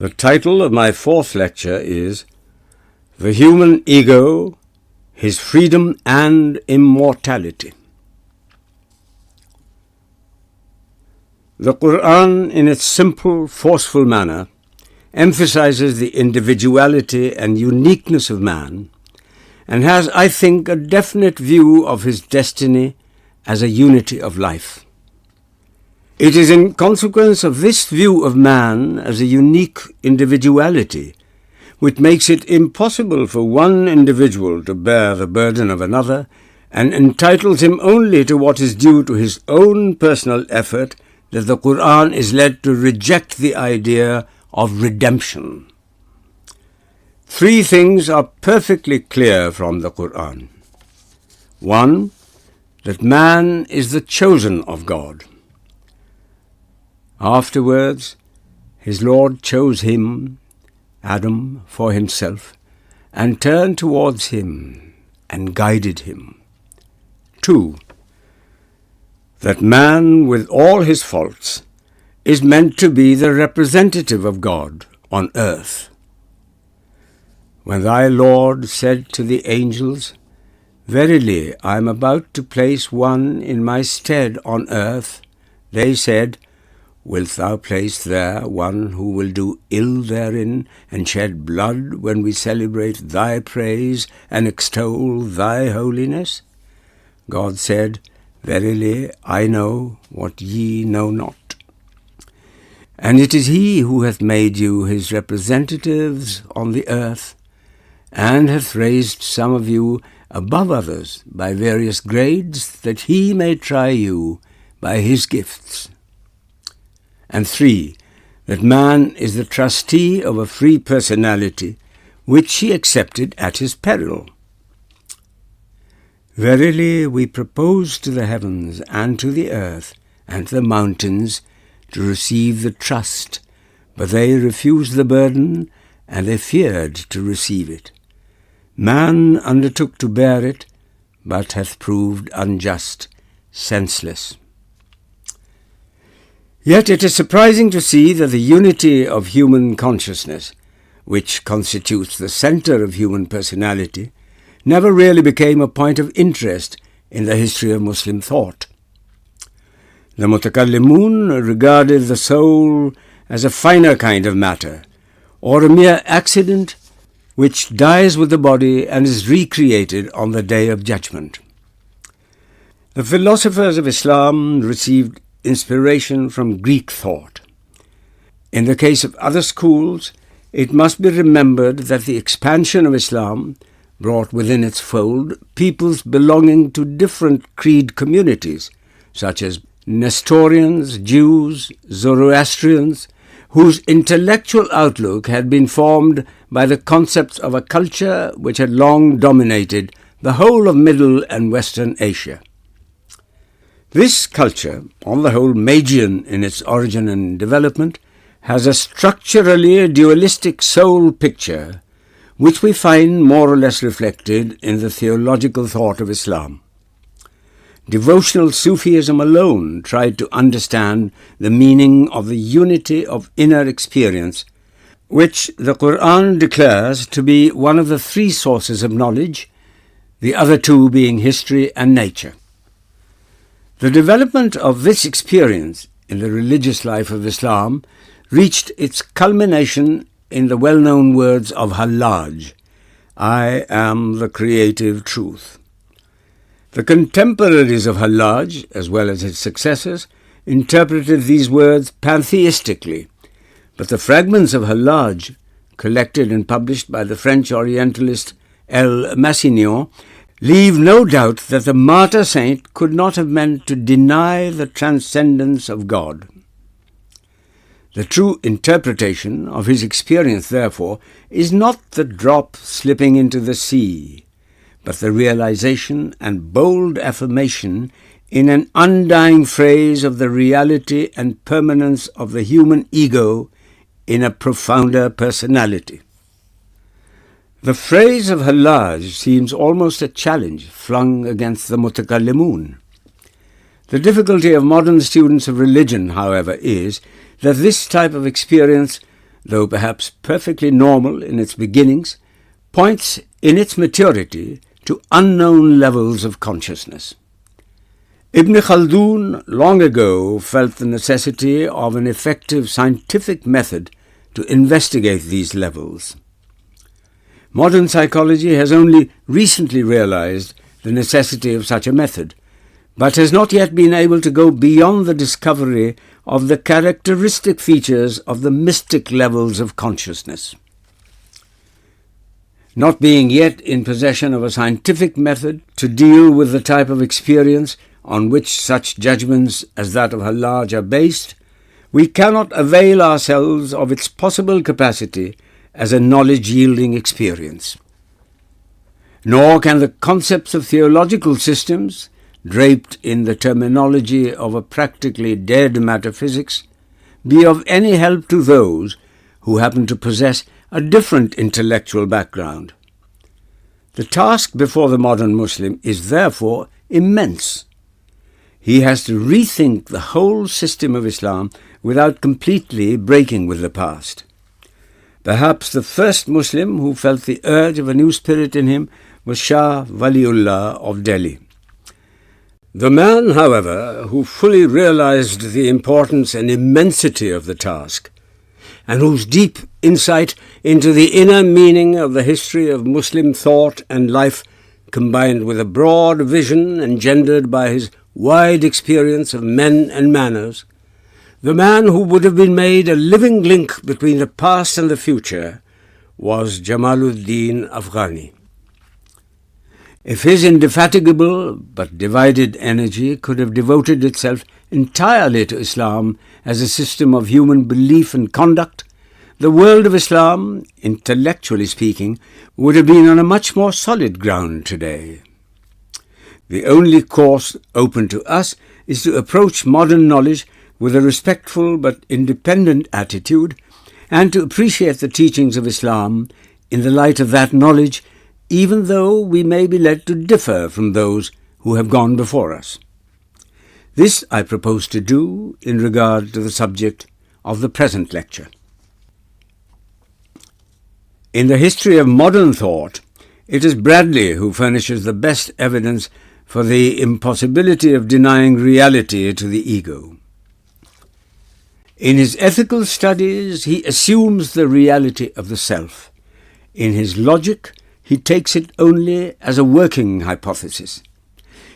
The title of my fourth lecture is The Human Ego, His Freedom and Immortality. The Quran, in its simple, forceful manner, emphasizes the individuality and uniqueness of man, and has, I think, a definite view of his destiny as a unity of life. It is in consequence of this view of man as a unique individuality which makes it impossible for one individual to bear the burden of another and entitles him only to what is due to his own personal effort that the Quran is led to reject the idea of redemption. Three things are perfectly clear from the Quran. One, that man is the chosen of God. Afterwards, his Lord chose him, Adam, for himself, and turned towards him and guided him. 2. That man, with all his faults, is meant to be the representative of God on earth. When thy Lord said to the angels, "Verily, I am about to place one in my stead on earth," they said, "Wilt thou place there one who will do ill therein and shed blood when we celebrate thy praise and extol thy holiness?" God said, "Verily, I know what ye know not. And it is he who hath made you his representatives on the earth, and hath raised some of you above others by various grades, that he may try you by his gifts." And 3, that man is the trustee of a free personality, which he accepted at his peril. "Verily, we propose to the heavens and to the earth and to the mountains to receive the trust, but they refused the burden, and they feared to receive it. Man undertook to bear it, but hath proved unjust, senseless." Yet it is surprising to see that the unity of human consciousness, which constitutes the center of human personality, never really became a point of interest in the history of Muslim thought. The Mutakallimun regarded the soul as a finer kind of matter, or a mere accident which dies with the body and is recreated on the Day of Judgment. The philosophers of Islam received inspiration from Greek thought. In the case of other schools, it must be remembered that the expansion of Islam brought within its fold peoples belonging to different creed communities, such as Nestorians, Jews, Zoroastrians, whose intellectual outlook had been formed by the concepts of a culture which had long dominated the whole of Middle and Western Asia. This culture, on the whole Magian in its origin and development, has a structurally dualistic soul picture which we find more or less reflected in the theological thought of Islam. Devotional Sufism alone tried to understand the meaning of the unity of inner experience, which the Quran declares to be one of the three sources of knowledge, the other two being history and nature. The development of this experience in the religious life of Islam reached its culmination in the well-known words of Hallaj, "I am the creative truth." The contemporaries of Hallaj, as well as his successors, interpreted these words pantheistically, but the fragments of Hallaj, collected and published by the French Orientalist L. Massignon, leave no doubt that the martyr saint could not have meant to deny the transcendence of God. The true interpretation of his experience, therefore, is not the drop slipping into the sea, but the realization and bold affirmation in an undying phrase of the reality and permanence of the human ego in a profounder personality. The phrase of Hallaj seems almost a challenge flung against the Mutakallimun. The difficulty of modern students of religion, however, is that this type of experience though perhaps perfectly normal in its beginnings, points in its maturity to unknown levels of consciousness. Ibn Khaldun long ago felt the necessity of an effective scientific method to investigate these levels. Modern psychology has only recently realized the necessity of such a method, but has not yet been able to go beyond the discovery of the characteristic features of the mystic levels of consciousness. Not being yet in possession of a scientific method to deal with the type of experience on which such judgments as that of Hallaj are based, we cannot avail ourselves of its possible capacity as a knowledge-yielding experience. Nor can the concepts of theological systems, draped in the terminology of a practically dead metaphysics, be of any help to those who happen to possess a different intellectual background. The task before the modern Muslim is therefore immense. He has to rethink the whole system of Islam without completely breaking with the past. Perhaps the first Muslim who felt the urge of a new spirit in him was Shah Waliullah of Delhi. The man, however, who fully realized the importance and immensity of the task, and whose deep insight into the inner meaning of the history of Muslim thought and life, combined with a broad vision engendered by his wide experience of men and manners, the man who would have been made a living link between the past and the future, was Jamaluddin Afghani. If his indefatigable but divided energy could have devoted itself entirely to Islam as a system of human belief and conduct, the world of Islam, intellectually speaking, would have been on a much more solid ground today. The only course open to us is to approach modern knowledge with a respectful but independent attitude, and to appreciate the teachings of Islam in the light of that knowledge, even though we may be led to differ from those who have gone before us. This I propose to do in regard to the subject of the present lecture. In the history of modern thought, it is Bradley who furnishes the best evidence for the impossibility of denying reality to the ego. In his ethical studies, he assumes the reality of the self. In his logic, he takes it only as a working hypothesis.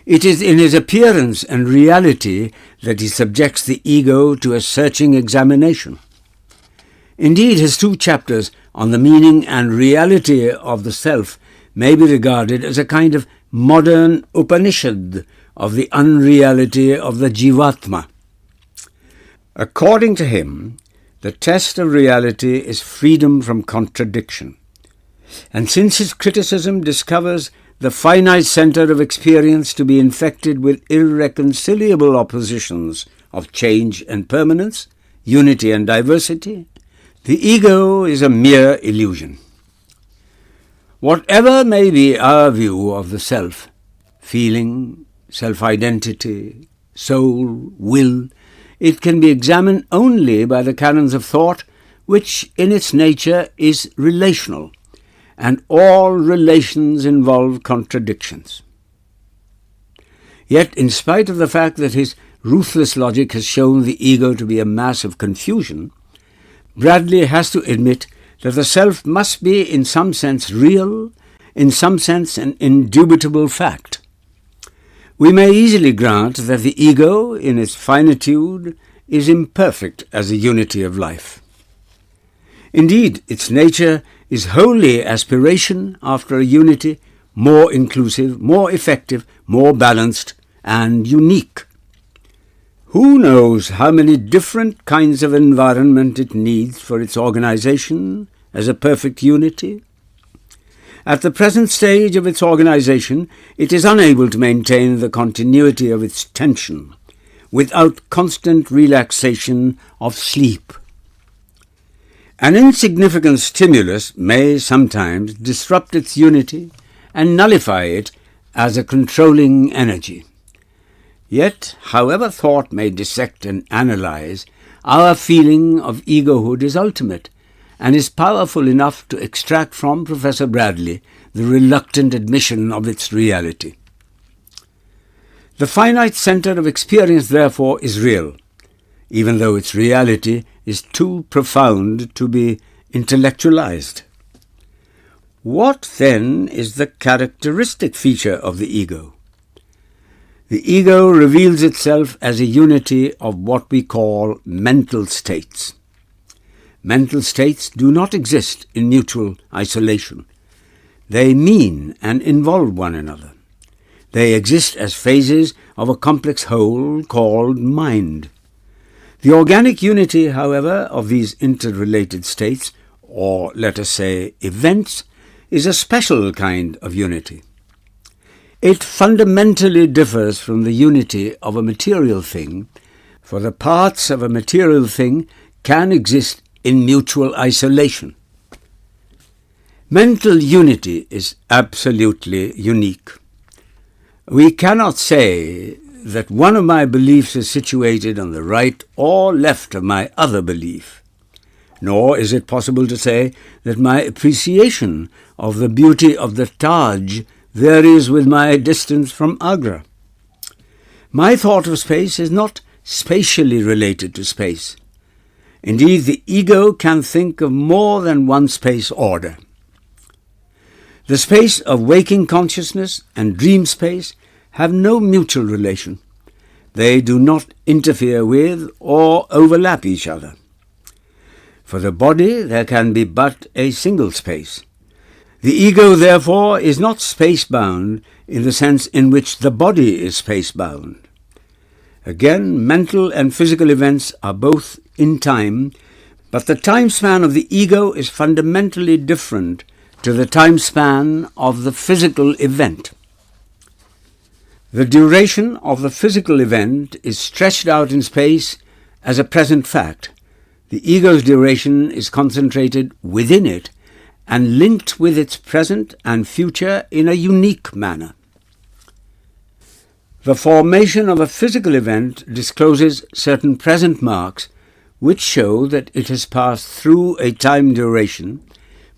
It is in his appearance and reality that he subjects the ego to a searching examination. Indeed, his 2 chapters on the meaning and reality of the self may be regarded as a kind of modern Upanishad of the unreality of the Jivatma. According to him, the test of reality is freedom from contradiction. And since his criticism discovers the finite center of experience to be infected with irreconcilable oppositions of change and permanence, unity and diversity, the ego is a mere illusion. Whatever may be our view of the self, feeling, self-identity, soul, will, it can be examined only by the canons of thought, which in its nature is relational, and all relations involve contradictions. Yet, in spite of the fact that his ruthless logic has shown the ego to be a mass of confusion, Bradley has to admit that the self must be in some sense real, in some sense an indubitable fact. We may easily grant that the ego, in its finitude, is imperfect as a unity of life. Indeed, its nature is wholly aspiration after a unity more inclusive, more effective, more balanced, and unique. Who knows how many different kinds of environment it needs for its organization as a perfect unity? At the present stage of its organization, it is unable to maintain the continuity of its tension without constant relaxation of sleep. An insignificant stimulus may sometimes disrupt its unity and nullify it as a controlling energy. Yet, however thought may dissect and analyze, our feeling of egohood is ultimate, and is powerful enough to extract from Professor Bradley the reluctant admission of its reality. The finite center of experience, therefore, is real, even though its reality is too profound to be intellectualized. What, then, is the characteristic feature of the ego? The ego reveals itself as a unity of what we call mental states. Mental states do not exist in mutual isolation. They mean and involve one another. They exist as phases of a complex whole called mind. The organic unity, however, of these interrelated states, or let us say events, is a special kind of unity. It fundamentally differs from the unity of a material thing, for the parts of a material thing can exist in mutual isolation. Mental unity is absolutely unique. We cannot say that one of my beliefs is situated on the right or left of my other belief, nor is it possible to say that my appreciation of the beauty of the Taj varies with my distance from Agra. My thought of space is not spatially related to space. Indeed, the ego can think of more than one space order. The space of waking consciousness and dream space have no mutual relation. They do not interfere with or overlap each other. For the body, there can be but a single space. The ego, therefore, is not space-bound in the sense in which the body is space-bound. Again, mental and physical events are both in time, but the time span of the ego is fundamentally different to the time span of the physical event. The duration of the physical event is stretched out in space as a present fact. The ego's duration is concentrated within it and linked with its present and future in a unique manner. The formation of a physical event discloses certain present marks which show that it has passed through a time duration,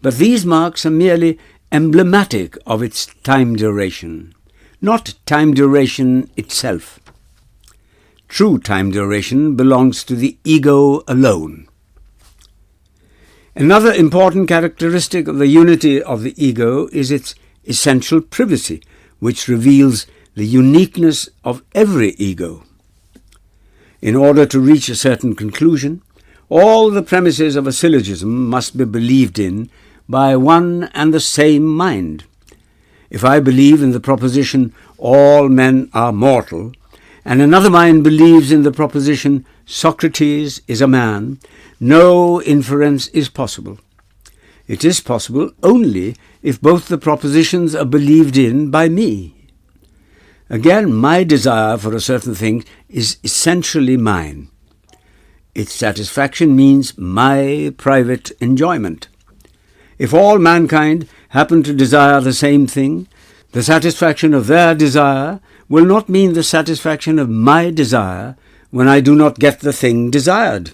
but these marks are merely emblematic of its time duration, not time duration itself. True time duration belongs to the ego alone. Another important characteristic of the unity of the ego is its essential privacy, which reveals the uniqueness of every ego. In order to reach a certain conclusion, all the premises of a syllogism must be believed in by one and the same mind. If I believe in the proposition, all men are mortal, and another mind believes in the proposition, Socrates is a man, no inference is possible. It is possible only if both the propositions are believed in by me. Again, my desire for a certain thing is essentially mine. Its satisfaction means my private enjoyment. If all mankind happen to desire the same thing, the satisfaction of their desire will not mean the satisfaction of my desire when I do not get the thing desired.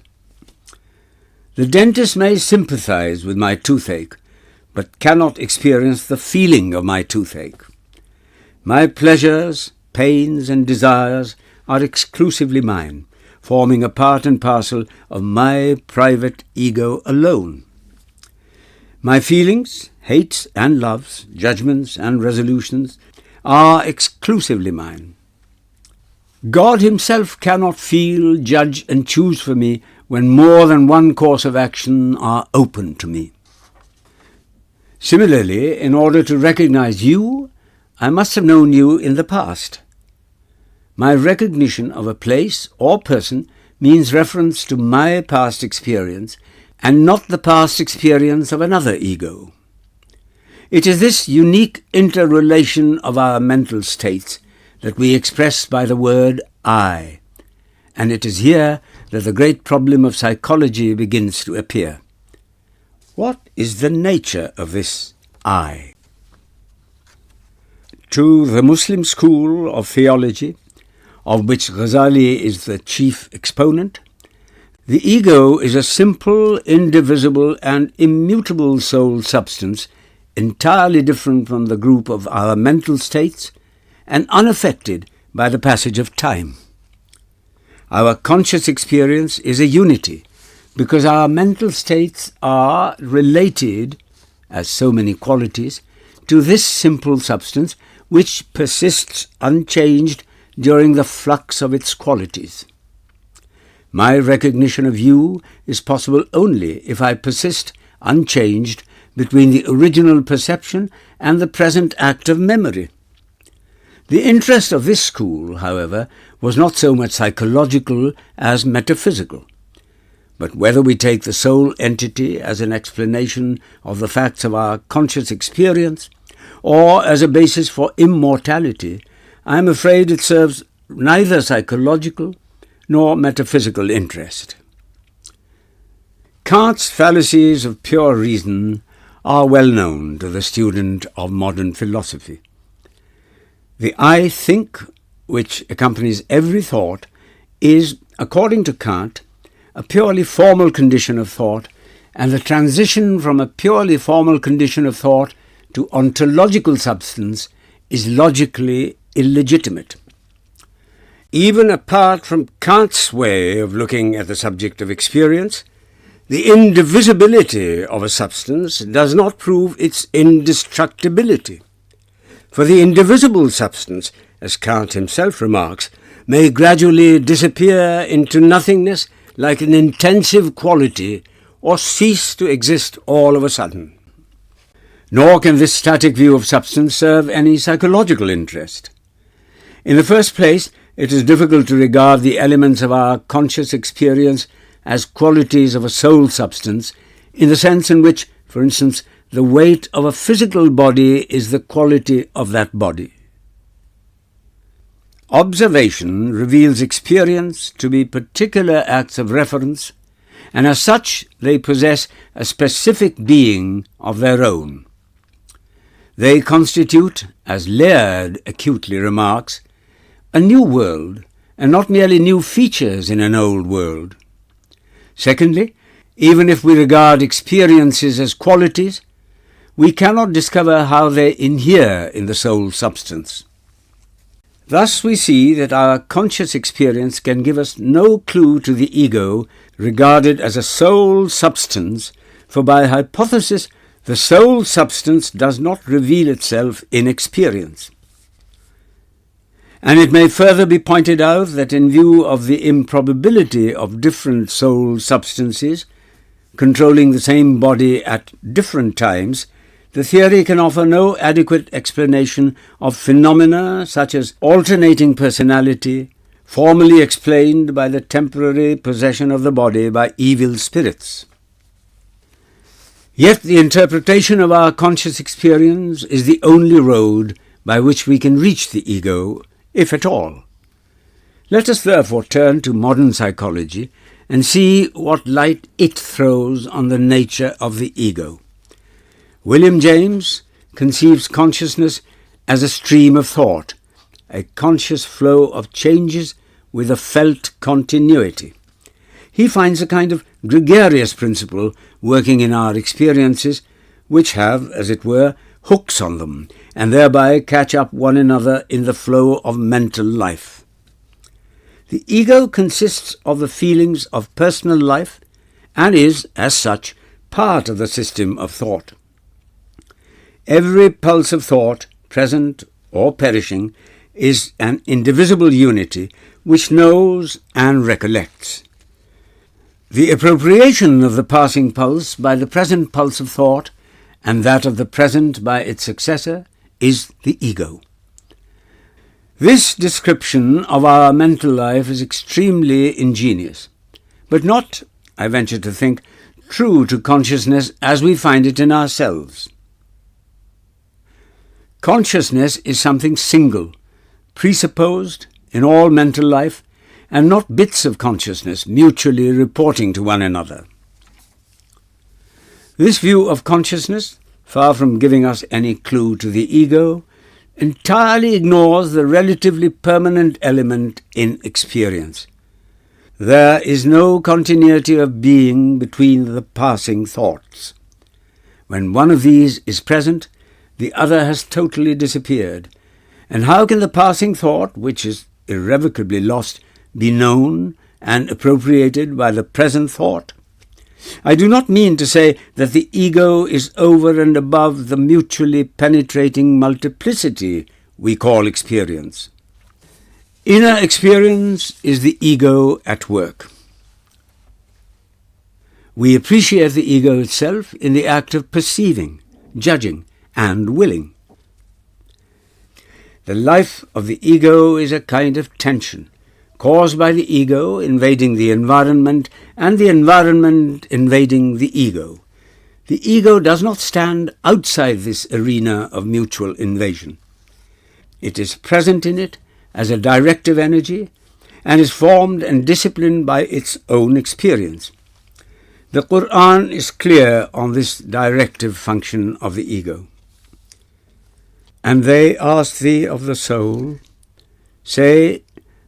The dentist may sympathize with my toothache, but cannot experience the feeling of my toothache. My pleasures, pains, and desires are exclusively mine, forming a part and parcel of my private ego alone. My feelings, hates and loves, judgments and resolutions are exclusively mine. God himself cannot feel, judge, and choose for me when more than one course of action are open to me. Similarly, in order to recognize you, I must have known you in the past. My recognition of a place or person means reference to my past experience and not the past experience of another ego. It is this unique interrelation of our mental states that we express by the word I, and it is here that the great problem of psychology begins to appear. What is the nature of this I? To the Muslim school of theology, of which Ghazali is the chief exponent, The ego is a simple, indivisible and immutable soul substance entirely different from the group of our mental states and unaffected by the passage of time. Our conscious experience is a unity because our mental states are related, as so many qualities, to this simple substance which persists unchanged during the flux of its qualities. My recognition of you is possible only if I persist unchanged between the original perception and the present act of memory. The interest of this school, however, was not so much psychological as metaphysical. But whether we take the soul entity as an explanation of the facts of our conscious experience, or as a basis for immortality, I am afraid it serves neither psychological nor metaphysical interest. Kant's fallacies of pure reason are well known to the student of modern philosophy. The I think, which accompanies every thought, is, according to Kant, a purely formal condition of thought, and the transition from a purely formal condition of thought to ontological substance is logically illegitimate. Even apart from Kant's way of looking at the subject of experience, the indivisibility of a substance does not prove its indestructibility. For the indivisible substance, as Kant himself remarks, may gradually disappear into nothingness like an intensive quality, or cease to exist all of a sudden. Nor can this static view of substance serve any psychological interest. In the first place, it is difficult to regard the elements of our conscious experience as qualities of a soul substance, in the sense in which, for instance, the weight of a physical body is the quality of that body. Observation reveals experience to be particular acts of reference, and as such they possess a specific being of their own. They constitute, as Laird acutely remarks, a new world, and not merely new features in an old world. Secondly, even if we regard experiences as qualities, we cannot discover how they inhere in the soul substance. Thus we see that our conscious experience can give us no clue to the ego regarded as a soul substance, for by hypothesis the soul substance does not reveal itself in experience. And it may further be pointed out that in view of the improbability of different soul substances controlling the same body at different times, the theory can offer no adequate explanation of phenomena such as alternating personality, formally explained by the temporary possession of the body by evil spirits. Yet the interpretation of our conscious experience is the only road by which we can reach the ego, if at all. Let us therefore turn to modern psychology and see what light it throws on the nature of the ego. William James conceives consciousness as a stream of thought, a conscious flow of changes with a felt continuity. He finds a kind of gregarious principle working in our experiences, which have, as it were, hooks on them, and thereby catch up one another in the flow of mental life. The ego consists of the feelings of personal life and is, as such, part of the system of thought. Every pulse of thought, present or perishing, is an indivisible unity which knows and recollects. The appropriation of the passing pulse by the present pulse of thought and that of the present by its successor is the ego. This description of our mental life is extremely ingenious, but not, I venture to think, true to consciousness as we find it in ourselves. Consciousness is something single, presupposed in all mental life, and not bits of consciousness mutually reporting to one another. This view of consciousness, far from giving us any clue to the ego, entirely ignores the relatively permanent element in experience. There is no continuity of being between the passing thoughts. When one of these is present, the other has totally disappeared. And how can the passing thought, which is irrevocably lost, be known and appropriated by the present thought? I do not mean to say that the ego is over and above the mutually penetrating multiplicity we call experience. Inner experience is the ego at work. We appreciate the ego itself in the act of perceiving, judging, and willing. The life of the ego is a kind of tension, caused by the ego invading the environment and the environment invading the ego. The ego does not stand outside this arena of mutual invasion. It is present in it as a directive energy and is formed and disciplined by its own experience. The Quran is clear on this directive function of the ego. And they ask thee of the soul, say,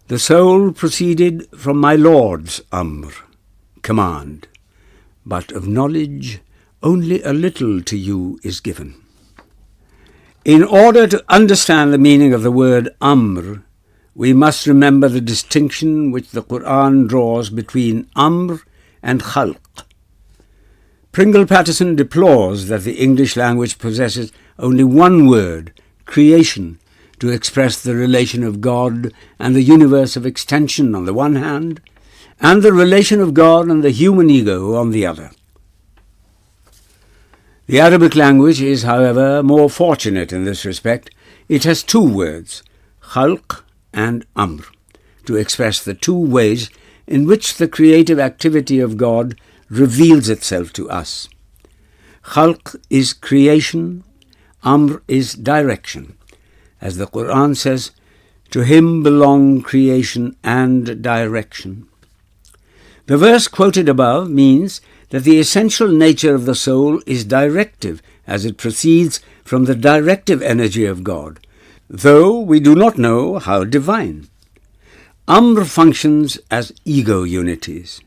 the soul proceeded from my Lord's amr, command, but of knowledge only a little to you is given. In order to understand the meaning of the word amr, we must remember the distinction which the Quran draws between amr and khalq. Pringle Patterson deplores that the English language possesses only one word, creation, to express the relation of God and the universe of extension on the one hand, and the relation of God and the human ego on the other. The Arabic language is, however, more fortunate in this respect. It has two words, khalq and amr, to express the two ways in which the creative activity of God reveals itself to us. Khalq is creation, amr is direction. As the Quran says, to him belong creation and direction. The verse quoted above means that the essential nature of the soul is directive, as it proceeds from the directive energy of God, though we do not know how divine. Amr functions as ego unities.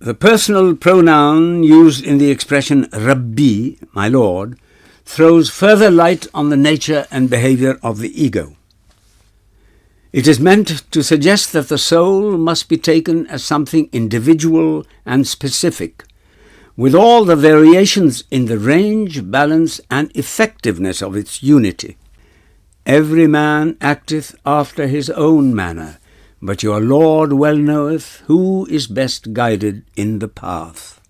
The personal pronoun used in the expression Rabbi, my Lord, throws further light on the nature and behavior of the ego. It is meant to suggest that the soul must be taken as something individual and specific, with all the variations in the range, balance, and effectiveness of its unity. Every man acteth after his own manner, but your Lord well knoweth who is best guided in the path.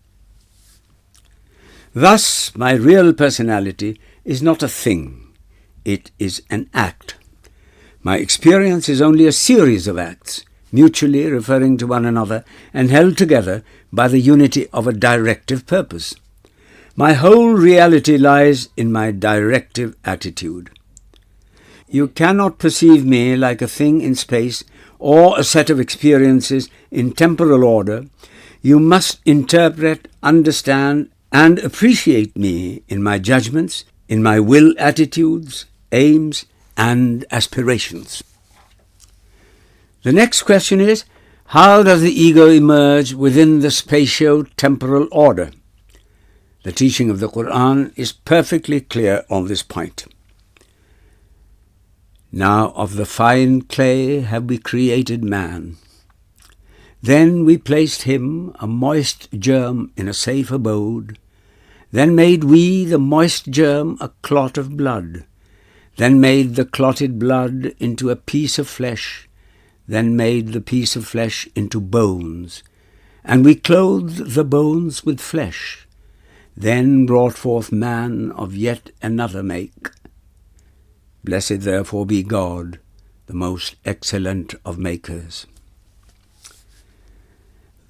Thus, my real personality is not a thing, it is an act. My experience is only a series of acts, mutually referring to one another and held together by the unity of a directive purpose. My whole reality lies in my directive attitude. You cannot perceive me like a thing in space or a set of experiences in temporal order. You must interpret, understand, and appreciate me in my judgments, in my will attitudes, aims, and aspirations. The next question is, how does the ego emerge within the spatio-temporal order? The teaching of the Quran is perfectly clear on this point. Now of the fine clay have we created man. Then we placed him, a moist germ, in a safe abode. Then made we the moist germ a clot of blood. Then made the clotted blood into a piece of flesh. Then made the piece of flesh into bones. And we clothed the bones with flesh. Then brought forth man of yet another make. Blessed therefore be God, the most excellent of makers.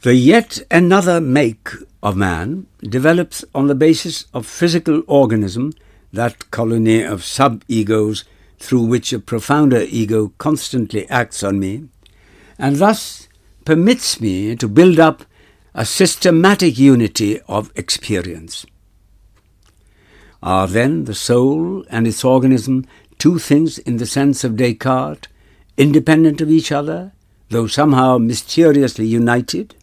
The yet another make of man develops on the basis of physical organism, that colony of sub-egos through which a profounder ego constantly acts on me, and thus permits me to build up a systematic unity of experience. Are then the soul and its organism two things in the sense of Descartes, independent of each other, though somehow mysteriously united?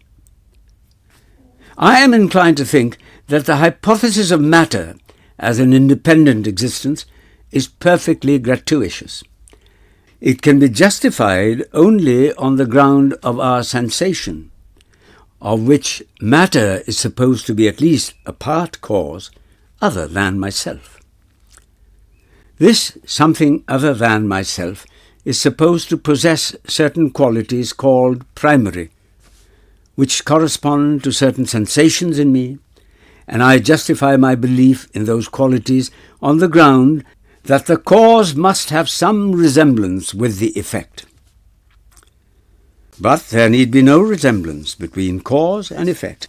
I am inclined to think that the hypothesis of matter as an independent existence is perfectly gratuitous. It can be justified only on the ground of our sensation, of which matter is supposed to be at least a part cause other than myself. This something other than myself is supposed to possess certain qualities called primary, which correspond to certain sensations in me, and I justify my belief in those qualities on the ground that the cause must have some resemblance with the effect. But there need be no resemblance between cause and effect.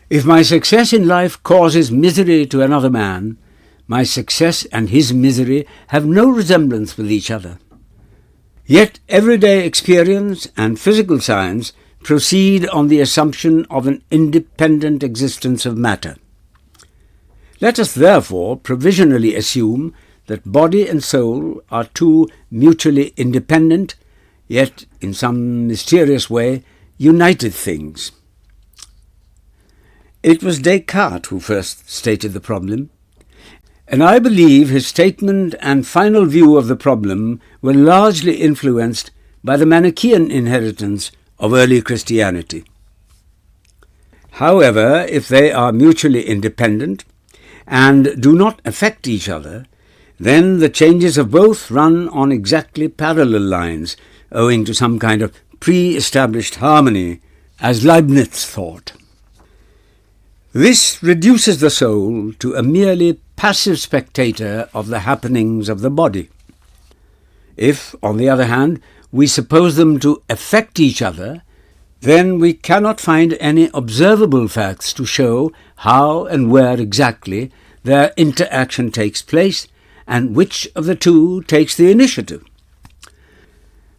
If my success in life causes misery to another man, my success and his misery have no resemblance with each other. Yet everyday experience and physical science proceed on the assumption of an independent existence of matter. Let us therefore provisionally assume that body and soul are two mutually independent, yet in some mysterious way united things. It was Descartes who first stated the problem, and I believe his statement and final view of the problem were largely influenced by the Manichaean inheritance of early Christianity. However, if they are mutually independent and do not affect each other, then the changes of both run on exactly parallel lines, owing to some kind of pre-established harmony, as Leibniz thought. This reduces the soul to a merely passive spectator of the happenings of the body. If, on the other hand, we suppose them to affect each other, then we cannot find any observable facts to show how and where exactly their interaction takes place and which of the two takes the initiative.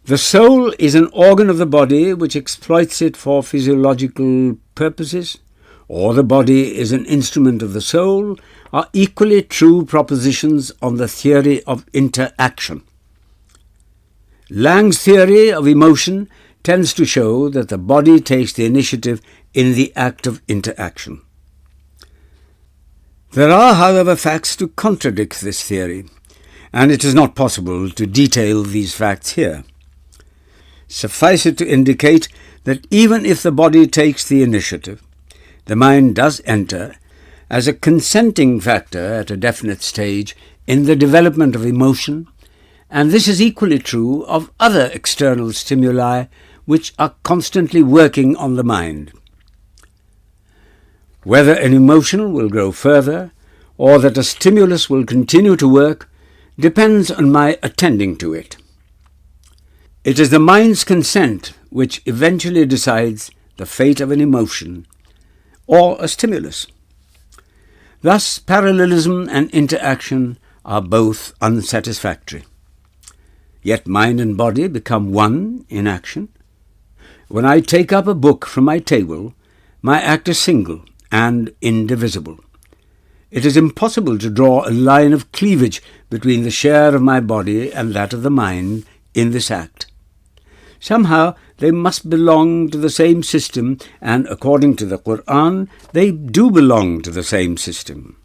The soul is an organ of the body which exploits it for physiological purposes, or the body is an instrument of the soul, are equally true propositions on the theory of interaction. Lang's theory of emotion tends to show that the body takes the initiative in the act of interaction. There are, however, facts to contradict this theory, and it is not possible to detail these facts here. Suffice it to indicate that even if the body takes the initiative, the mind does enter as a consenting factor at a definite stage in the development of emotion, and this is equally true of other external stimuli which are constantly working on the mind. Whether an emotion will grow further or that a stimulus will continue to work depends on my attending to it. It is the mind's consent which eventually decides the fate of an emotion or a stimulus. Thus, parallelism and interaction are both unsatisfactory. Yet mind and body become one in action. When I take up a book from my table, my act is single and indivisible. It is impossible to draw a line of cleavage between the share of my body and that of the mind in this act. Somehow they must belong to the same system, and according to the Quran, they do belong to the same system.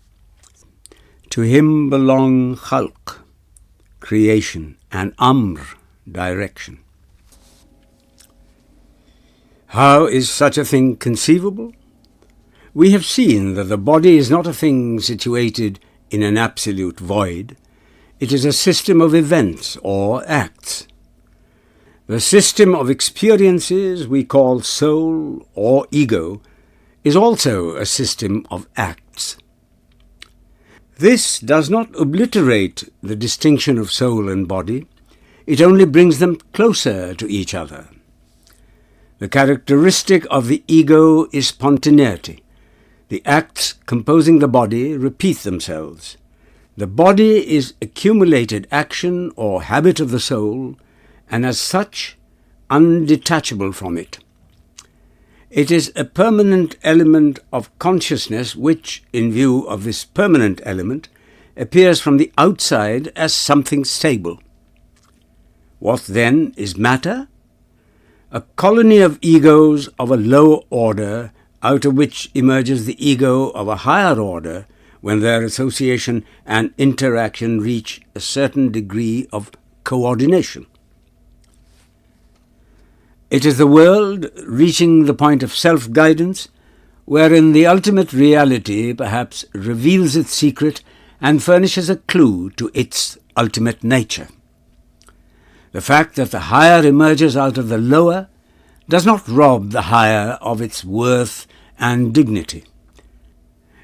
To him belong khalq, creation, and amr, direction. How is such a thing conceivable? We have seen that the body is not a thing situated in an absolute void. It is a system of events or acts. The system of experiences we call soul or ego is also a system of acts. This does not obliterate the distinction of soul and body. It only brings them closer to each other. The characteristic of the ego is spontaneity. The acts composing the body repeat themselves. The body is accumulated action or habit of the soul, and as such, undetachable from it. It is a permanent element of consciousness which, in view of this permanent element, appears from the outside as something stable. What then is matter? a colony of egos of a low order, out of which emerges the ego of a higher order when their association and interaction reach a certain degree of coordination. It is the world reaching the point of self-guidance wherein the ultimate reality perhaps reveals its secret and furnishes a clue to its ultimate nature. The fact that the higher emerges out of the lower does not rob the higher of its worth and dignity.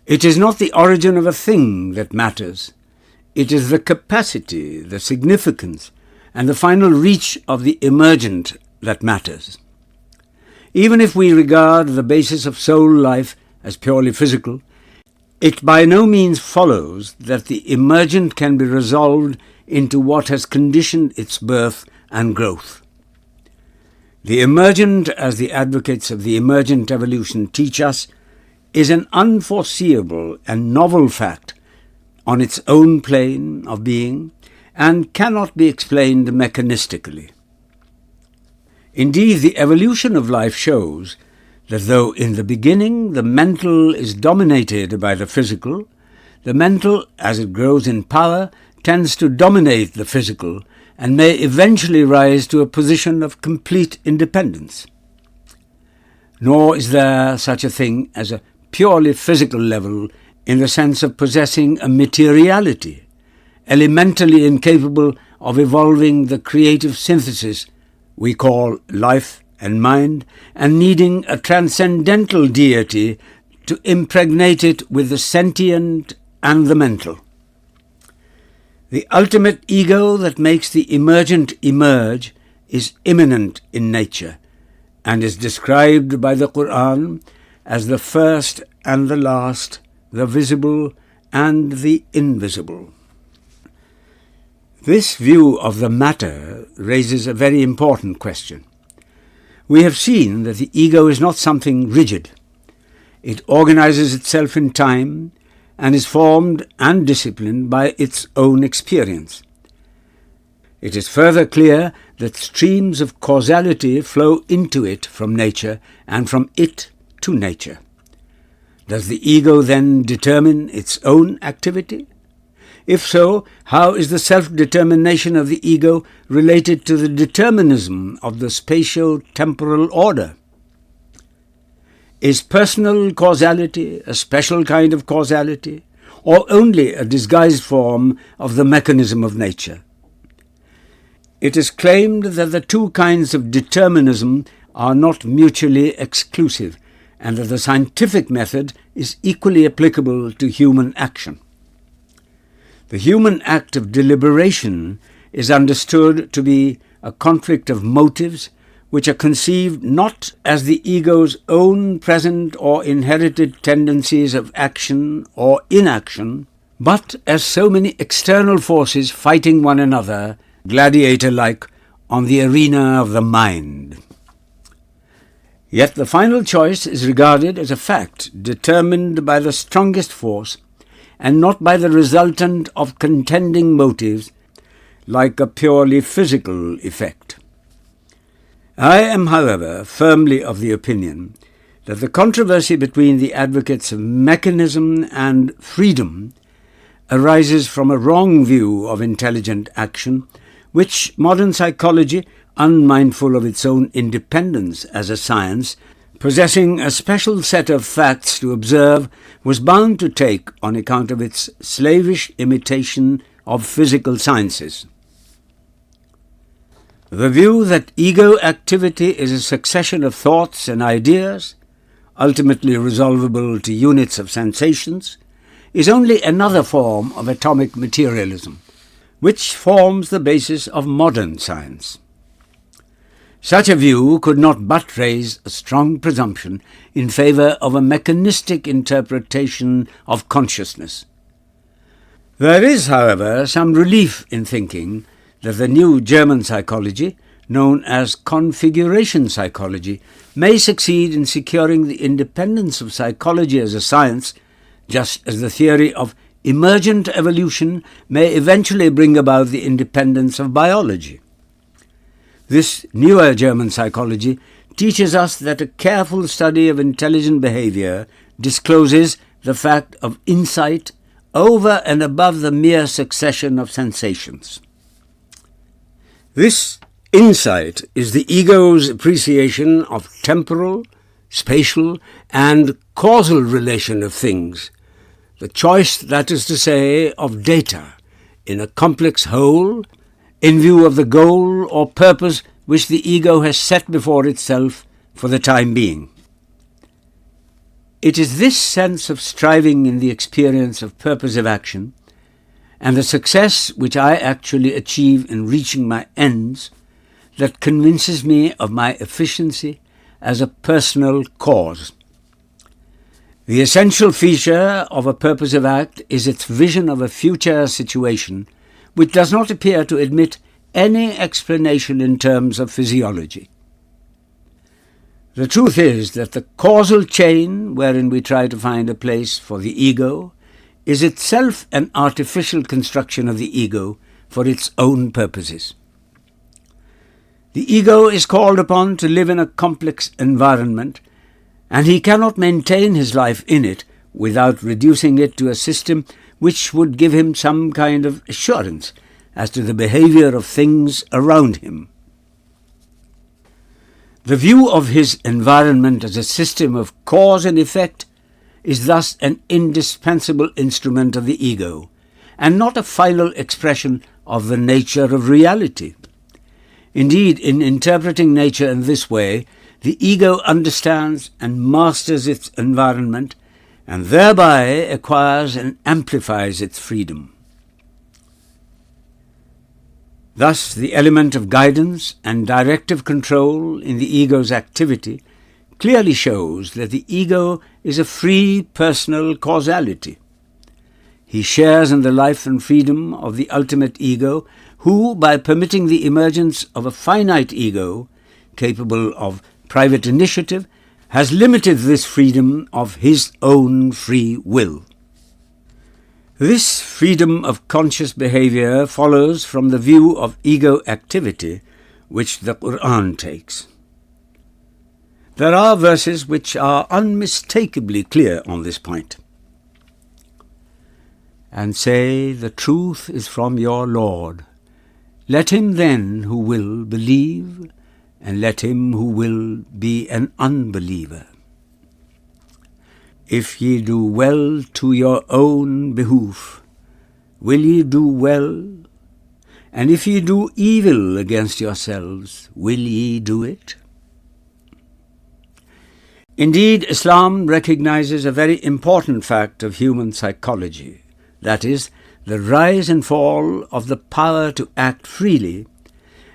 It is not the origin of a thing that matters. It is the capacity, the significance, and the final reach of the emergent that matters. Even if we regard the basis of soul life as purely physical, it by no means follows that the emergent can be resolved into what has conditioned its birth and growth. The emergent, as the advocates of the emergent evolution teach us, is an unforeseeable and novel fact on its own plane of being and cannot be explained mechanistically. Indeed, the evolution of life shows that though in the beginning the mental is dominated by the physical, the mental, as it grows in power, tends to dominate the physical and may eventually rise to a position of complete independence. Nor is there such a thing as a purely physical level in the sense of possessing a materiality, elementally incapable of evolving the creative synthesis we call life and mind, and needing a transcendental deity to impregnate it with the sentient and the mental. The ultimate ego that makes the emergent emerge is immanent in nature and is described by the Quran as the first and the last, the visible and the invisible. This view of the matter raises a very important question. We have seen that the ego is not something rigid. It organizes itself in time and is formed and disciplined by its own experience. It is further clear that streams of causality flow into it from nature and from it to nature. Does the ego then determine its own activity? If so, how is the self-determination of the ego related to the determinism of the spatio-temporal order? Is personal causality a special kind of causality, or only a disguised form of the mechanism of nature? It is claimed that the two kinds of determinism are not mutually exclusive, and that the scientific method is equally applicable to human action. The human act of deliberation is understood to be a conflict of motives which are conceived not as the ego's own present or inherited tendencies of action or inaction, but as so many external forces fighting one another, gladiator-like, on the arena of the mind. Yet the final choice is regarded as a fact determined by the strongest force and not by the resultant of contending motives like a purely physical effect. I am, however, firmly of the opinion that the controversy between the advocates of mechanism and freedom arises from a wrong view of intelligent action, which modern psychology, unmindful of its own independence as a science, possessing a special set of facts to observe, was bound to take on account of its slavish imitation of physical sciences. The view that ego activity is a succession of thoughts and ideas, ultimately resolvable to units of sensations, is only another form of atomic materialism, which forms the basis of modern science. Such a view could not but raise a strong presumption in favor of a mechanistic interpretation of consciousness. There is, however, some relief in thinking that the new German psychology, known as configuration psychology, may succeed in securing the independence of psychology as a science, just as the theory of emergent evolution may eventually bring about the independence of biology. This newer German psychology teaches us that a careful study of intelligent behavior discloses the fact of insight over and above the mere succession of sensations. This insight is the ego's appreciation of temporal, spatial, and causal relation of things, the choice, that is to say, of data in a complex whole in view of the goal or purpose which the ego has set before itself for the time being. It is this sense of striving in the experience of purposive action and the success which I actually achieve in reaching my ends that convinces me of my efficiency as a personal cause. The essential feature of a purposive act is its vision of a future situation which does not appear to admit any explanation in terms of physiology. The truth is that the causal chain wherein we try to find a place for the ego is itself an artificial construction of the ego for its own purposes. The ego is called upon to live in a complex environment, and he cannot maintain his life in it without reducing it to a system which would give him some kind of assurance as to the behavior of things around him. The view of his environment as a system of cause and effect is thus an indispensable instrument of the ego, and not a final expression of the nature of reality. Indeed, in interpreting nature in this way, the ego understands and masters its environment, and thereby acquires and amplifies its freedom. Thus, the element of guidance and directive control in the ego's activity clearly shows that the ego is a free personal causality. He shares in the life and freedom of the ultimate ego, who, by permitting the emergence of a finite ego capable of private initiative, has limited this freedom of his own free will. This freedom of conscious behavior follows from the view of ego activity which the Quran takes. There are verses which are unmistakably clear on this point. And say, the truth is from your Lord. Let him then who will believe, and let him who will be an unbeliever. If ye do well to your own behoof, will ye do well? And if ye do evil against yourselves, will ye do it? Indeed, Islam recognizes a very important fact of human psychology, that is, the rise and fall of the power to act freely,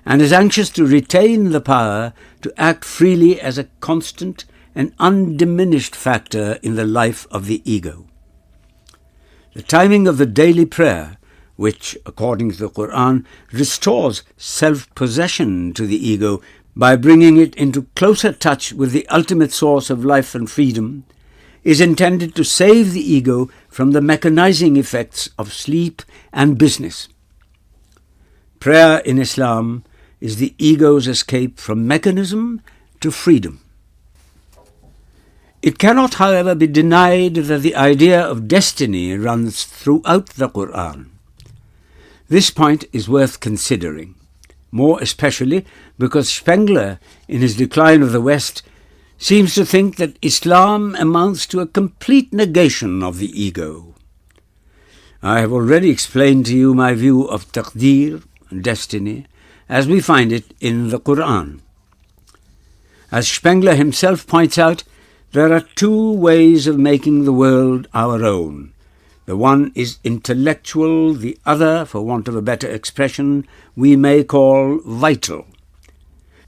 and is anxious to retain the power to act freely as a constant and undiminished factor in the life of the ego. The timing of the daily prayer, which, according to the Quran, restores self-possession to the ego by bringing it into closer touch with the ultimate source of life and freedom, is intended to save the ego from the mechanizing effects of sleep and business. Prayer in Islam is the ego's escape from mechanism to freedom. It cannot, however, be denied that the idea of destiny runs throughout the Quran. This point is worth considering, more especially because Spengler, in his Decline of the West, seems to think that Islam amounts to a complete negation of the ego. I have already explained to you my view of taqdeer, destiny, as we find it in the Quran. As Spengler himself points out, there are two ways of making the world our own. The one is intellectual, the other, for want of a better expression, we may call vital.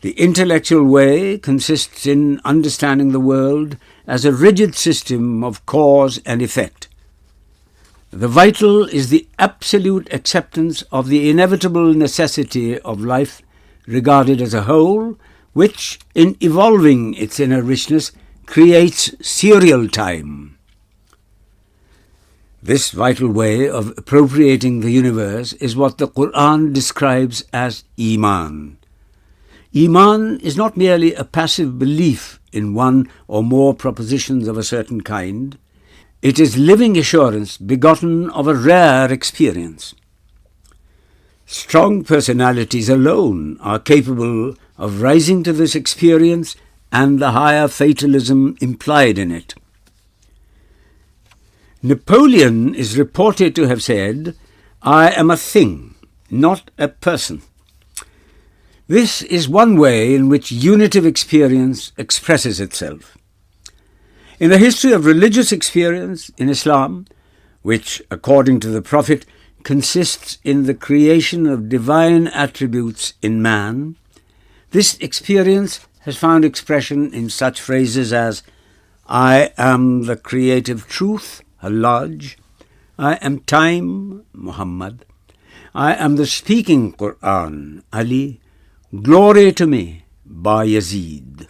The intellectual way consists in understanding the world as a rigid system of cause and effect. The vital is the absolute acceptance of the inevitable necessity of life regarded as a whole, which, in evolving its inner richness, creates serial time. This vital way of appropriating the universe is what the Quran describes as Iman. Iman is not merely a passive belief in one or more propositions of a certain kind. It is living assurance begotten of a rare experience. Strong personalities alone are capable of rising to this experience and the higher fatalism implied in it. Napoleon is reported to have said, "I am a thing, not a person." This is one way in which unitive experience expresses itself. In the history of religious experience in Islam, which, according to the Prophet, consists in the creation of divine attributes in man, this experience has found expression in such phrases as, "I am the creative truth, Hallaj. I am time, Muhammad. I am the speaking Quran, Ali. Glory to me, Bayezid."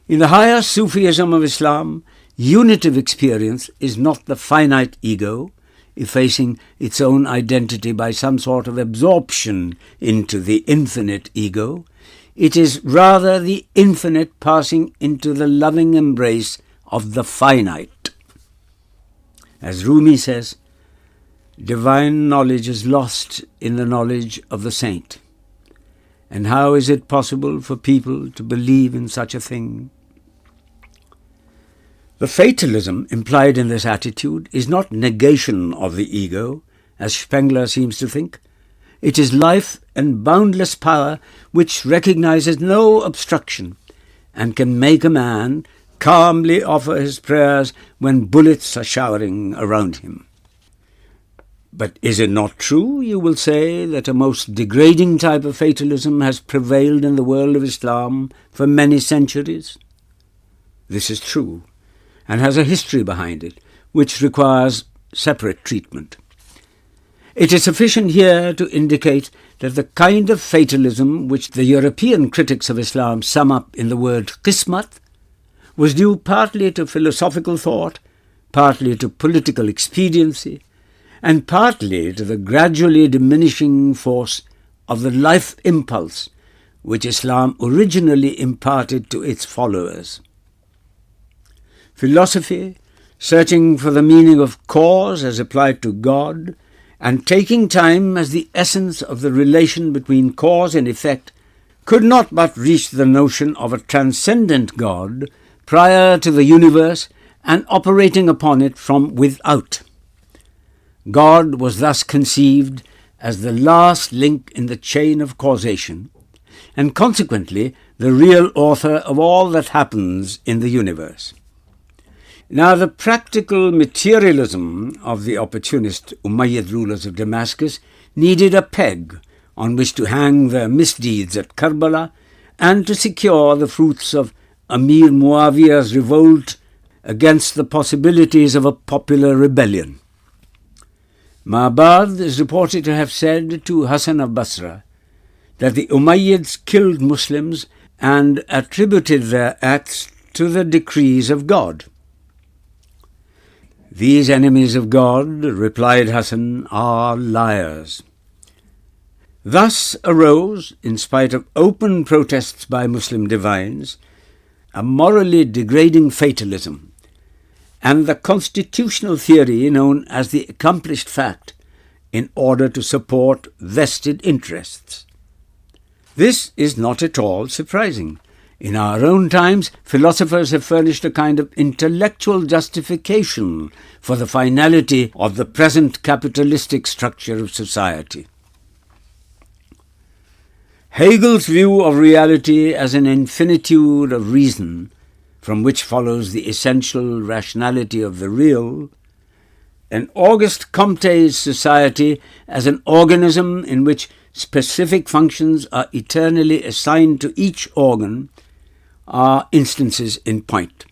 In the higher Sufism of Islam, unitive experience is not the finite ego, effacing its own identity by some sort of absorption into the infinite ego. It is rather the infinite passing into the loving embrace of the finite. As Rumi says, "Divine knowledge is lost in the knowledge of the saint. And how is it possible for people to believe in such a thing?" The fatalism implied in this attitude is not negation of the ego, as Spengler seems to think. It is life and boundless power which recognizes no obstruction and can make a man calmly offer his prayers when bullets are showering around him. But is it not true, you will say, that a most degrading type of fatalism has prevailed in the world of Islam for many centuries? This is true, and has a history behind it, which requires separate treatment. It is sufficient here to indicate that the kind of fatalism which the European critics of Islam sum up in the word qismat was due partly to philosophical thought, partly to political expediency, and partly to the gradually diminishing force of the life impulse which Islam originally imparted to its followers. Philosophy, searching for the meaning of cause as applied to God, and taking time as the essence of the relation between cause and effect, could not but reach the notion of a transcendent God prior to the universe and operating upon it from without. God was thus conceived as the last link in the chain of causation, and consequently the real author of all that happens in the universe. Now, the practical materialism of the opportunist Umayyad rulers of Damascus needed a peg on which to hang their misdeeds at Karbala and to secure the fruits of Amir Muawiyah's revolt against the possibilities of a popular rebellion. Ma'bad is reported to have said to Hassan of Basra that the Umayyads killed Muslims and attributed their acts to the decrees of God. "These enemies of God," replied Hassan, "are liars." Thus arose, in spite of open protests by Muslim divines, a morally degrading fatalism, and the constitutional theory known as the accomplished fact in order to support vested interests. This is not at all surprising. In our own times, philosophers have furnished a kind of intellectual justification for the finality of the present capitalistic structure of society. Hegel's view of reality as an infinitude of reason, from which follows the essential rationality of the real, and Auguste Comte's society as an organism in which specific functions are eternally assigned to each organ, are instances in point.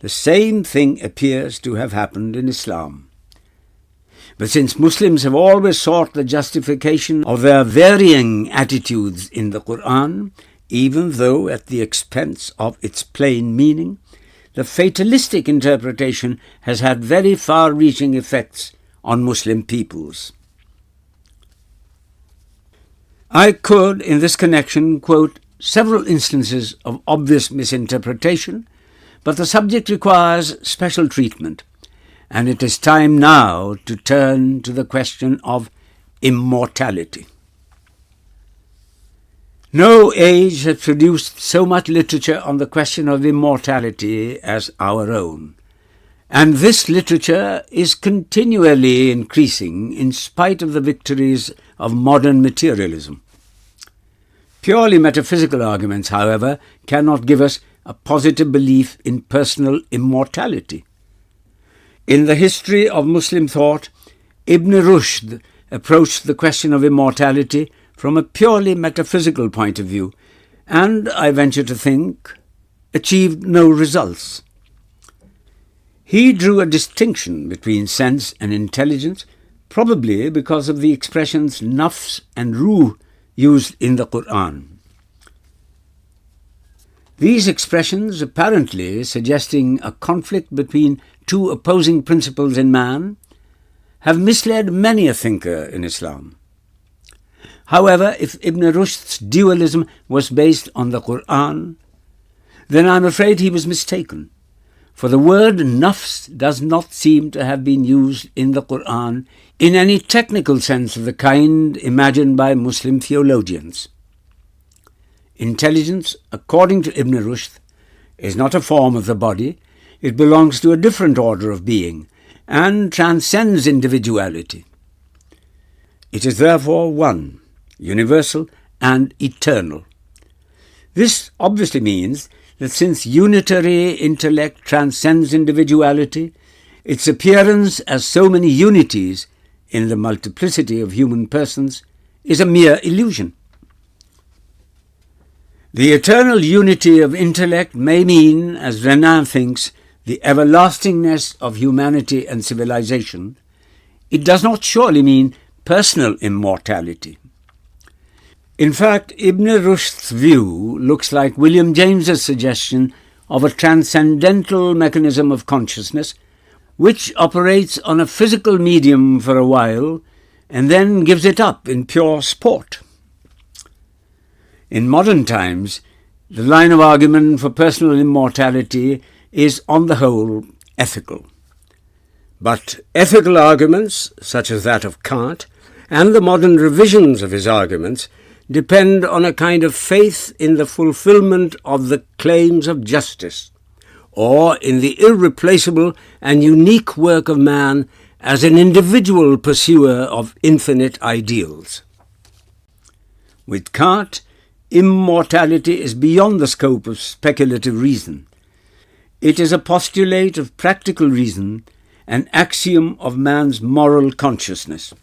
The same thing appears to have happened in Islam. But since Muslims have always sought the justification of their varying attitudes in the Quran, even though at the expense of its plain meaning, the fatalistic interpretation has had very far-reaching effects on Muslim peoples. I could, in this connection, quote several instances of obvious misinterpretation, but the subject requires special treatment, and it is time now to turn to the question of immortality. No age has produced so much literature on the question of immortality as our own, and this literature is continually increasing in spite of the victories of modern materialism. Purely metaphysical arguments, however, cannot give us a positive belief in personal immortality. In the history of Muslim thought, Ibn Rushd approached the question of immortality from a purely metaphysical point of view, and, I venture to think, achieved no results. He drew a distinction between sense and intelligence, probably because of the expressions nafs and ruh used in the Quran. These expressions, apparently suggesting a conflict between two opposing principles in man, have misled many a thinker in Islam. However, if Ibn Rushd's dualism was based on the Quran, then I'm afraid he was mistaken, for the word nafs does not seem to have been used in the Quran in any technical sense of the kind imagined by Muslim theologians. Intelligence, according to Ibn Rushd, is not a form of the body. It belongs to a different order of being and transcends individuality. It is therefore one, universal and eternal. This obviously means that since unitary intellect transcends individuality, its appearance as so many unities in the multiplicity of human persons is a mere illusion. The eternal unity of intellect may mean, as Renan thinks, the everlastingness of humanity and civilization. It does not surely mean personal immortality. In fact, Ibn Rushd's view looks like William James's suggestion of a transcendental mechanism of consciousness which operates on a physical medium for a while and then gives it up in pure sport. In modern times, the line of argument for personal immortality is, on the whole, ethical. But ethical arguments, such as that of Kant, and the modern revisions of his arguments, depend on a kind of faith in the fulfillment of the claims of justice, or in the irreplaceable and unique work of man as an individual pursuer of infinite ideals. With Kant, immortality is beyond the scope of speculative reason. It is a postulate of practical reason, an axiom of man's moral consciousness.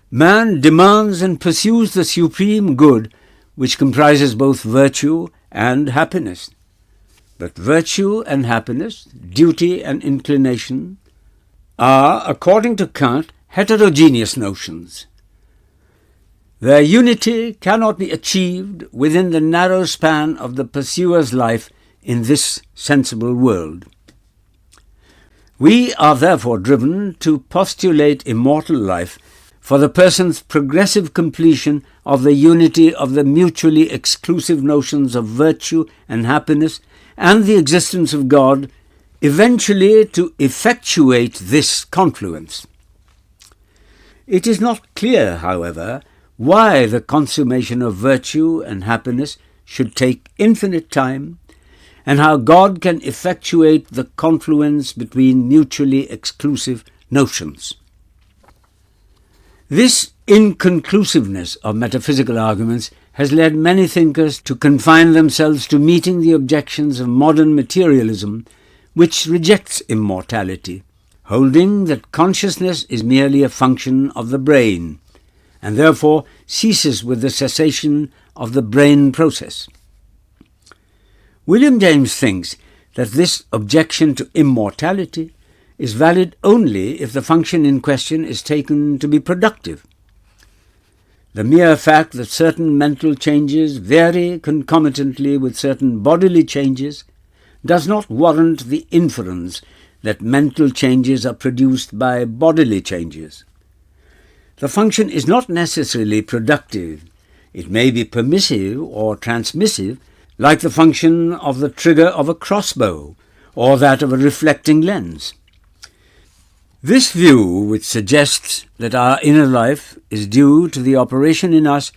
Man demands and pursues the supreme good which comprises both virtue and happiness. But virtue and happiness, duty and inclination, are, according to Kant, heterogeneous notions. Their unity cannot be achieved within the narrow span of the pursuer's life in this sensible world. We are therefore driven to postulate immortal life for the person's progressive completion of the unity of the mutually exclusive notions of virtue and happiness and the existence of God, eventually to effectuate this confluence. It is not clear, however, why the consummation of virtue and happiness should take infinite time, and how God can effectuate the confluence between mutually exclusive notions. This inconclusiveness of metaphysical arguments has led many thinkers to confine themselves to meeting the objections of modern materialism, which rejects immortality, holding that consciousness is merely a function of the brain, and therefore ceases with the cessation of the brain process. William James thinks that this objection to immortality is valid only if the function in question is taken to be productive. The mere fact that certain mental changes vary concomitantly with certain bodily changes does not warrant the inference that mental changes are produced by bodily changes. The function is not necessarily productive. It may be permissive or transmissive, like the function of the trigger of a crossbow or that of a reflecting lens. This view, which suggests that our inner life is due to the operation in us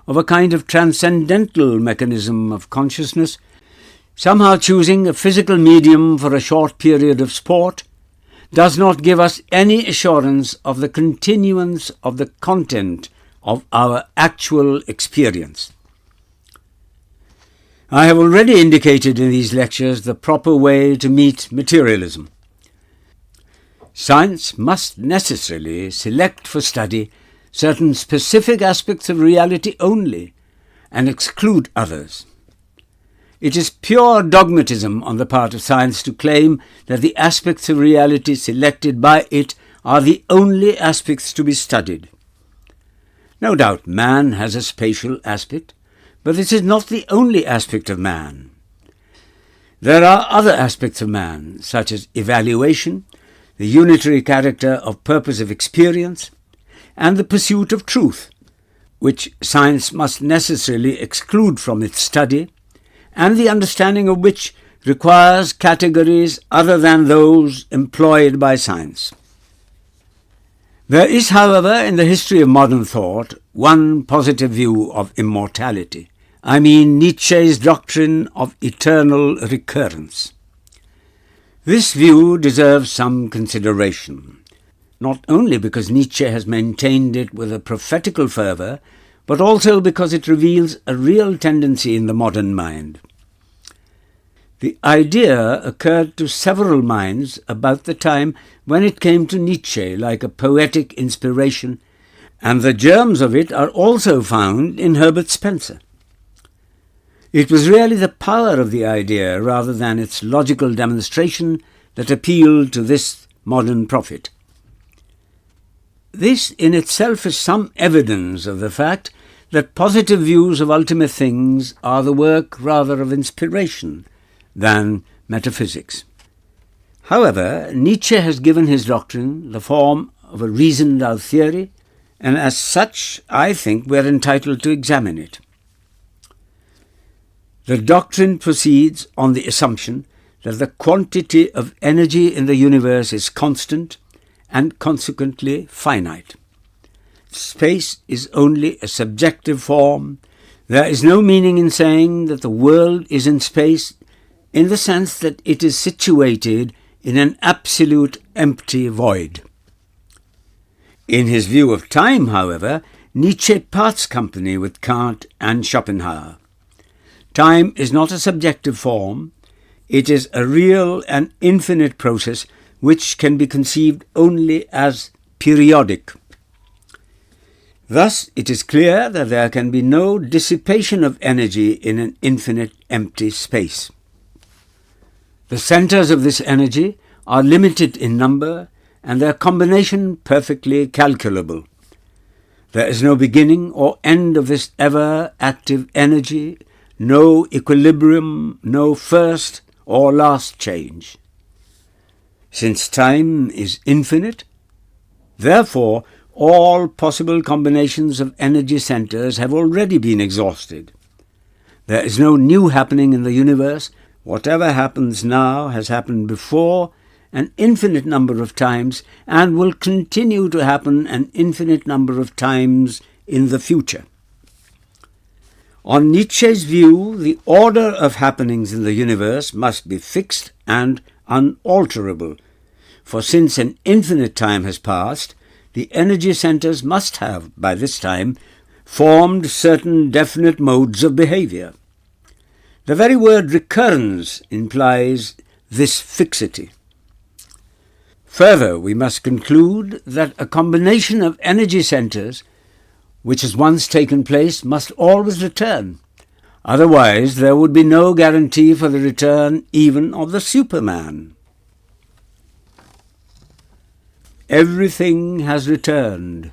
of a kind of transcendental mechanism of consciousness, somehow choosing a physical medium for a short period of sport, does not give us any assurance of the continuance of the content of our actual experience. I have already indicated in these lectures the proper way to meet materialism. Science must necessarily select for study certain specific aspects of reality only and exclude others. It is pure dogmatism on the part of science to claim that the aspects of reality selected by it are the only aspects to be studied. No doubt man has a spatial aspect, but this is not the only aspect of man. There are other aspects of man, such as evaluation, the unitary character of purpose of experience, and the pursuit of truth, which science must necessarily exclude from its study, and the understanding of which requires categories other than those employed by science. There is, however, in the history of modern thought, one positive view of immortality. I mean Nietzsche's doctrine of eternal recurrence. This view deserves some consideration, not only because Nietzsche has maintained it with a prophetical fervour, but also because it reveals a real tendency in the modern mind. The idea occurred to several minds about the time when it came to Nietzsche like a poetic inspiration, and the germs of it are also found in Herbert Spencer. It was really the power of the idea rather than its logical demonstration that appealed to this modern prophet. This in itself is some evidence of the fact that positive views of ultimate things are the work rather of inspiration than metaphysics. However, Nietzsche has given his doctrine the form of a reasoned-out theory, and as such, I think we are entitled to examine it. The doctrine proceeds on the assumption that the quantity of energy in the universe is constant and consequently finite. Space is only a subjective form. There is no meaning in saying that the world is in space in the sense that it is situated in an absolute empty void. In his view of time, however, Nietzsche parts company with Kant and Schopenhauer. Time is not a subjective form. It is a real and infinite process which can be conceived only as periodic. Thus, it is clear that there can be no dissipation of energy in an infinite empty space. The centres of this energy are limited in number and their combination perfectly calculable. There is no beginning or end of this ever-active energy, no equilibrium, no first or last change. Since time is infinite, therefore all possible combinations of energy centres have already been exhausted. There is no new happening in the universe. Whatever happens now has happened before an infinite number of times and will continue to happen an infinite number of times in the future. On Nietzsche's view, the order of happenings in the universe must be fixed and unalterable, for since an infinite time has passed, the energy centres must have, by this time, formed certain definite modes of behaviour. The very word recurrence implies this fixity. Further, we must conclude that a combination of energy centres which has once taken place must always return. Otherwise, there would be no guarantee for the return even of the Superman. Everything has returned,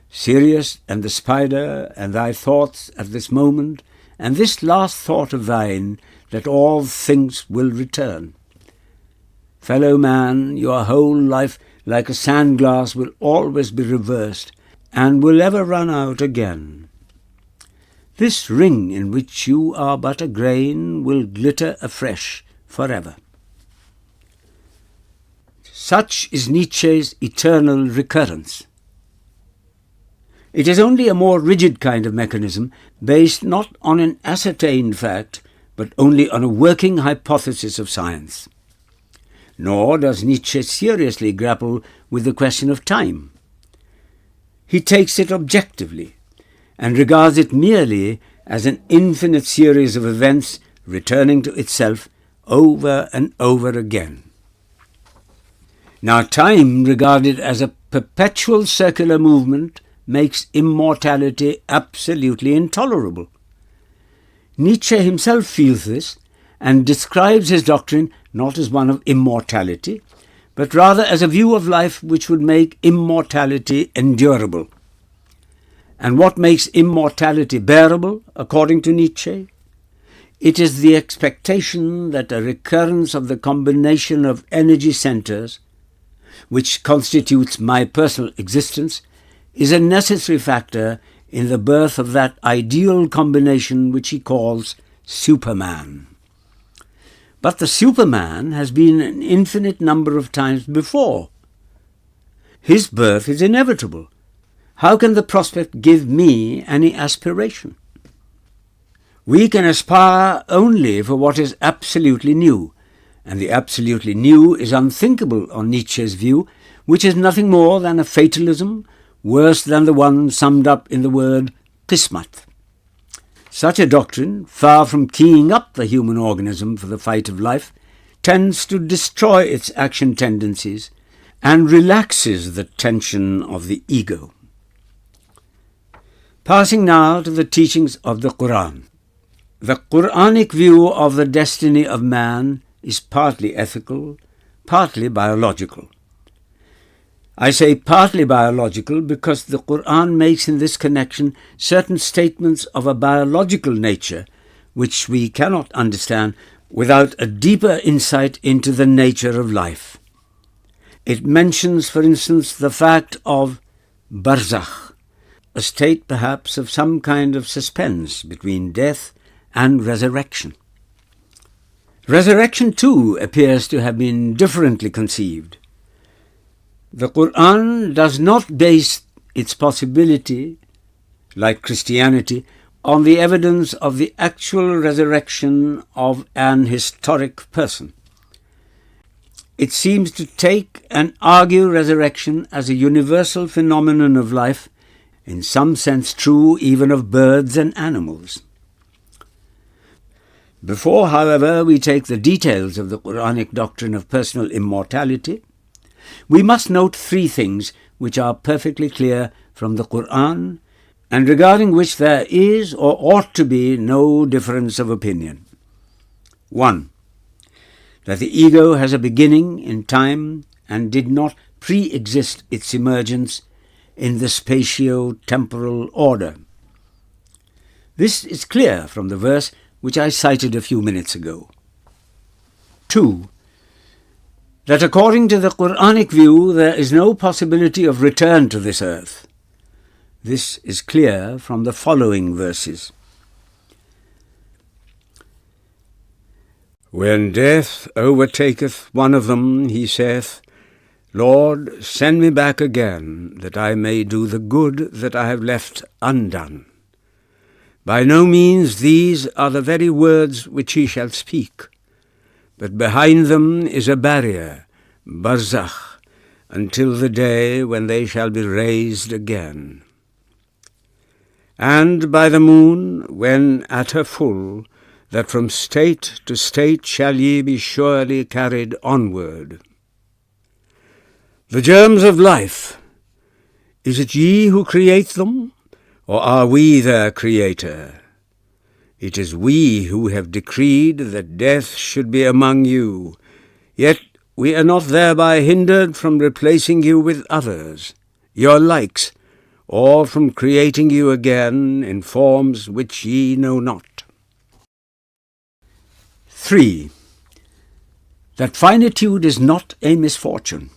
Sirius and the spider and thy thoughts at this moment, and this last thought of thine, that all things will return. Fellow man, your whole life, like a sand glass, will always be reversed, and will ever run out again. This ring in which you are but a grain will glitter afresh forever. Such is Nietzsche's eternal recurrence. It is only a more rigid kind of mechanism based not on an ascertained fact, but only on a working hypothesis of science. Nor does Nietzsche seriously grapple with the question of time. He takes it objectively and regards it merely as an infinite series of events returning to itself over and over again. Now, time regarded as a perpetual circular movement makes immortality absolutely intolerable. Nietzsche himself feels this and describes his doctrine not as one of immortality, but rather as a view of life which would make immortality endurable. And what makes immortality bearable, according to Nietzsche? It is the expectation that a recurrence of the combination of energy centers, which constitutes my personal existence, is a necessary factor in the birth of that ideal combination which he calls Superman. But the Superman has been an infinite number of times before. His birth is inevitable. How can the prospect give me any aspiration? We can aspire only for what is absolutely new, and the absolutely new is unthinkable on Nietzsche's view, which is nothing more than a fatalism worse than the one summed up in the word Qismat. Such a doctrine, far from keying up the human organism for the fight of life, tends to destroy its action tendencies and relaxes the tension of the ego. Passing now to the teachings of the Quran. The Quranic view of the destiny of man is partly ethical, partly biological. I say partly biological because the Quran makes in this connection certain statements of a biological nature which we cannot understand without a deeper insight into the nature of life. It mentions, for instance, the fact of barzakh, a state perhaps of some kind of suspense between death and resurrection. Resurrection too appears to have been differently conceived. The Quran does not base its possibility, like Christianity, on the evidence of the actual resurrection of an historic person. It seems to take and argue resurrection as a universal phenomenon of life, in some sense true even of birds and animals. Before, however, we take the details of the Quranic doctrine of personal immortality, we must note three things which are perfectly clear from the Quran and regarding which there is or ought to be no difference of opinion. 1. That the ego has a beginning in time and did not pre-exist its emergence in the spatio-temporal order. This is clear from the verse which I cited a few minutes ago. 2. That according to the Quranic view there is no possibility of return to this earth. This is clear from the following verses. When death overtaketh one of them, he saith, Lord, send me back again, that I may do the good that I have left undone. By no means these are the very words which he shall speak, but behind them is a barrier, barzakh, until the day when they shall be raised again. And by the moon, when at her full, that from state to state shall ye be surely carried onward. The germs of life, is it ye who create them, or are we their creator? It is we who have decreed that death should be among you, yet we are not thereby hindered from replacing you with others, your likes, or from creating you again in forms which ye know not. 3. That finitude is not a misfortune.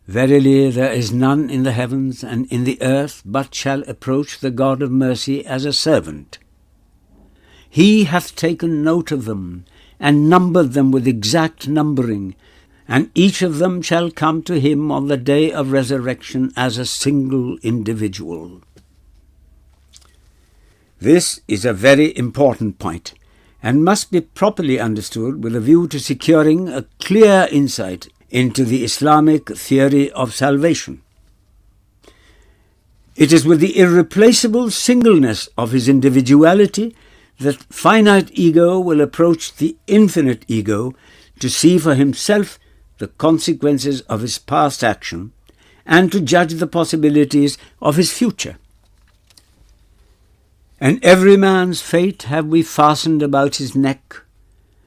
Verily there is none in the heavens and in the earth but shall approach the God of mercy as a servant. He hath taken note of them, and numbered them with exact numbering, and each of them shall come to him on the day of resurrection as a single individual. This is a very important point, and must be properly understood with a view to securing a clear insight into the Islamic theory of salvation. It is with the irreplaceable singleness of his individuality that finite ego will approach the infinite ego to see for himself the consequences of his past action and to judge the possibilities of his future. And every man's fate have we fastened about his neck,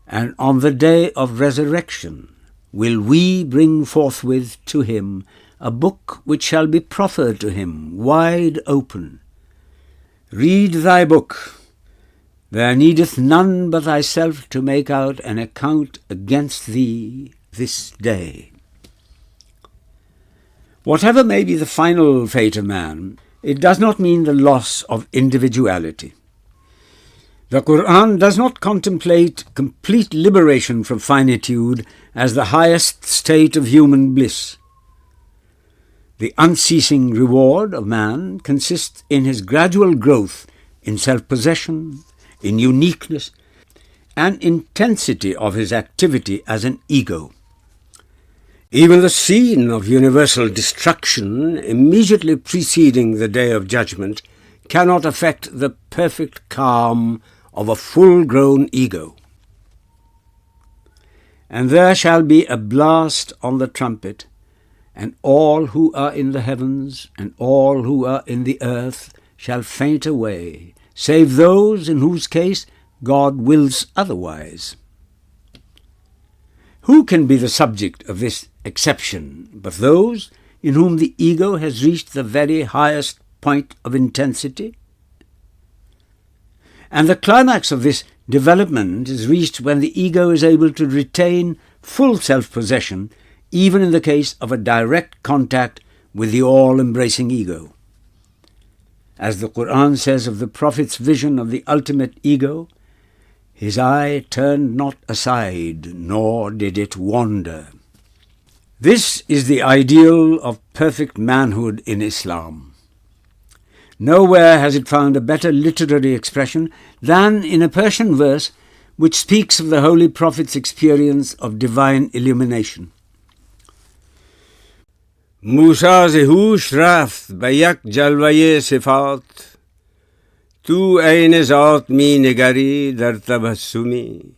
and on the day of resurrection will we bring forthwith to him a book which shall be proffered to him wide open. Read thy book. There needeth none but thyself to make out an account against thee this day. Whatever may be the final fate of man, it does not mean the loss of individuality. The Quran does not contemplate complete liberation from finitude as the highest state of human bliss. The unceasing reward of man consists in his gradual growth in self-possession, in uniqueness, and intensity of his activity as an ego. Even the scene of universal destruction immediately preceding the day of judgment cannot affect the perfect calm of a full-grown ego. And there shall be a blast on the trumpet, and all who are in the heavens and all who are in the earth shall faint away, save those in whose case God wills otherwise. Who can be the subject of this exception but those in whom the ego has reached the very highest point of intensity? And the climax of this development is reached when the ego is able to retain full self-possession, even in the case of a direct contact with the all-embracing ego. As the Quran says of the Prophet's vision of the ultimate ego, his eye turned not aside, nor did it wander. This is the ideal of perfect manhood in Islam. Nowhere has it found a better literary expression than in a Persian verse which speaks of the Holy Prophet's experience of divine illumination. Musa ze hush raft ba yak jalwaye sifat, tu ayn zat mi nigari dar tabassumi.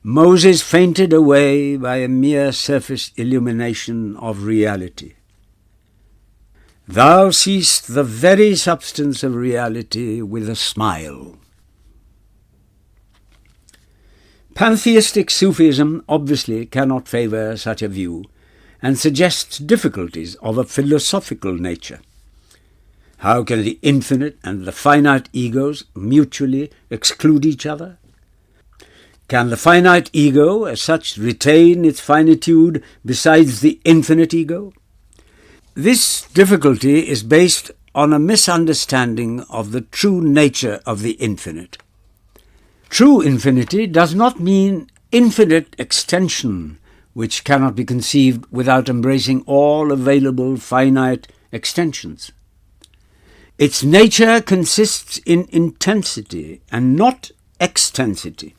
Moses fainted away by a mere surface illumination of reality. Thou seest the very substance of reality with a smile. Pantheistic Sufism obviously cannot favour such a view and suggests difficulties of a philosophical nature. How can the infinite and the finite egos mutually exclude each other? Can the finite ego as such retain its finitude besides the infinite ego? This difficulty is based on a misunderstanding of the true nature of the infinite. True infinity does not mean infinite extension, which cannot be conceived without embracing all available finite extensions. Its nature consists in intensity and not extensity.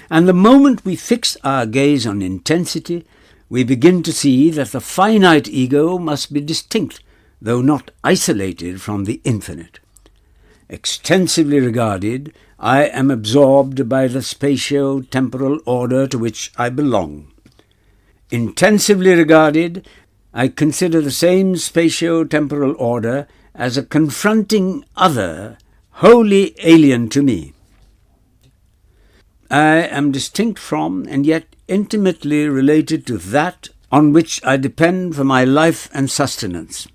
And the moment we fix our gaze on intensity, we begin to see that the finite ego must be distinct, though not isolated from the infinite. Extensively regarded, I am absorbed by the spatio-temporal order to which I belong. Intensively regarded, I consider the same spatio-temporal order as a confronting other, wholly alien to me. I am distinct from and yet intimately related to that on which I depend for my life and sustenance.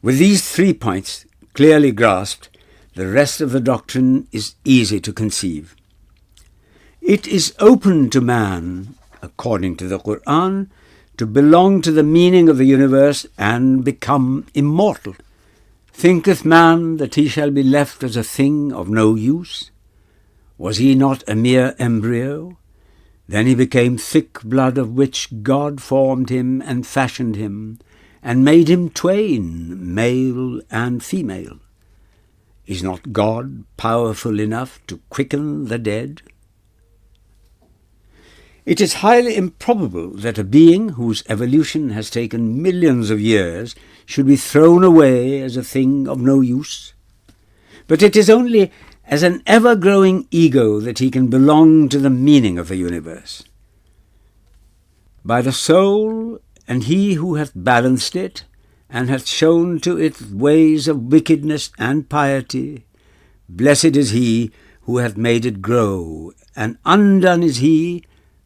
With these 3 points clearly grasped, the rest of the doctrine is easy to conceive. It is open to man according to the Quran, to belong to the meaning of the universe and become immortal. Thinketh man that he shall be left as a thing of no use? Was he not a mere embryo? Then he became thick blood, of which God formed him and fashioned him, and made him twain, male and female. Is not God powerful enough to quicken the dead? It is highly improbable that a being whose evolution has taken millions of years should be thrown away as a thing of no use. But it is only as an ever-growing ego that he can belong to the meaning of the universe. By the soul, and he who hath balanced it, and hath shown to it ways of wickedness and piety, blessed is he who hath made it grow, and undone is he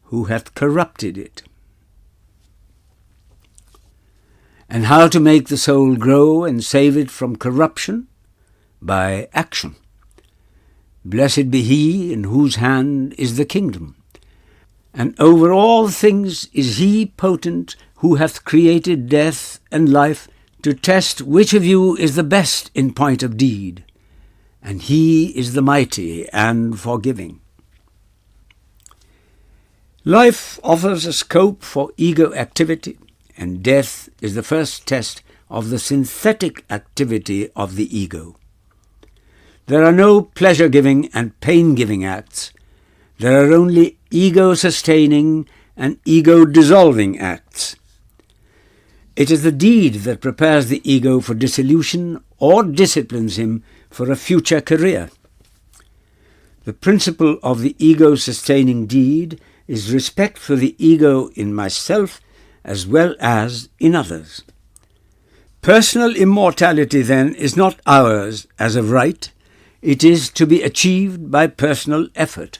who hath corrupted it. And how to make the soul grow and save it from corruption? By action. Blessed be he in whose hand is the kingdom, and over all things is he potent who hath created death and life to test which of you is the best in point of deed, and he is the mighty and forgiving. Life offers a scope for ego activity, and death is the first test of the synthetic activity of the ego. There are no pleasure-giving and pain-giving acts. There are only ego-sustaining and ego-dissolving acts. It is the deed that prepares the ego for dissolution or disciplines him for a future career. The principle of the ego-sustaining deed is respect for the ego in myself as well as in others. Personal immortality, then, is not ours as of right. It is to be achieved by personal effort.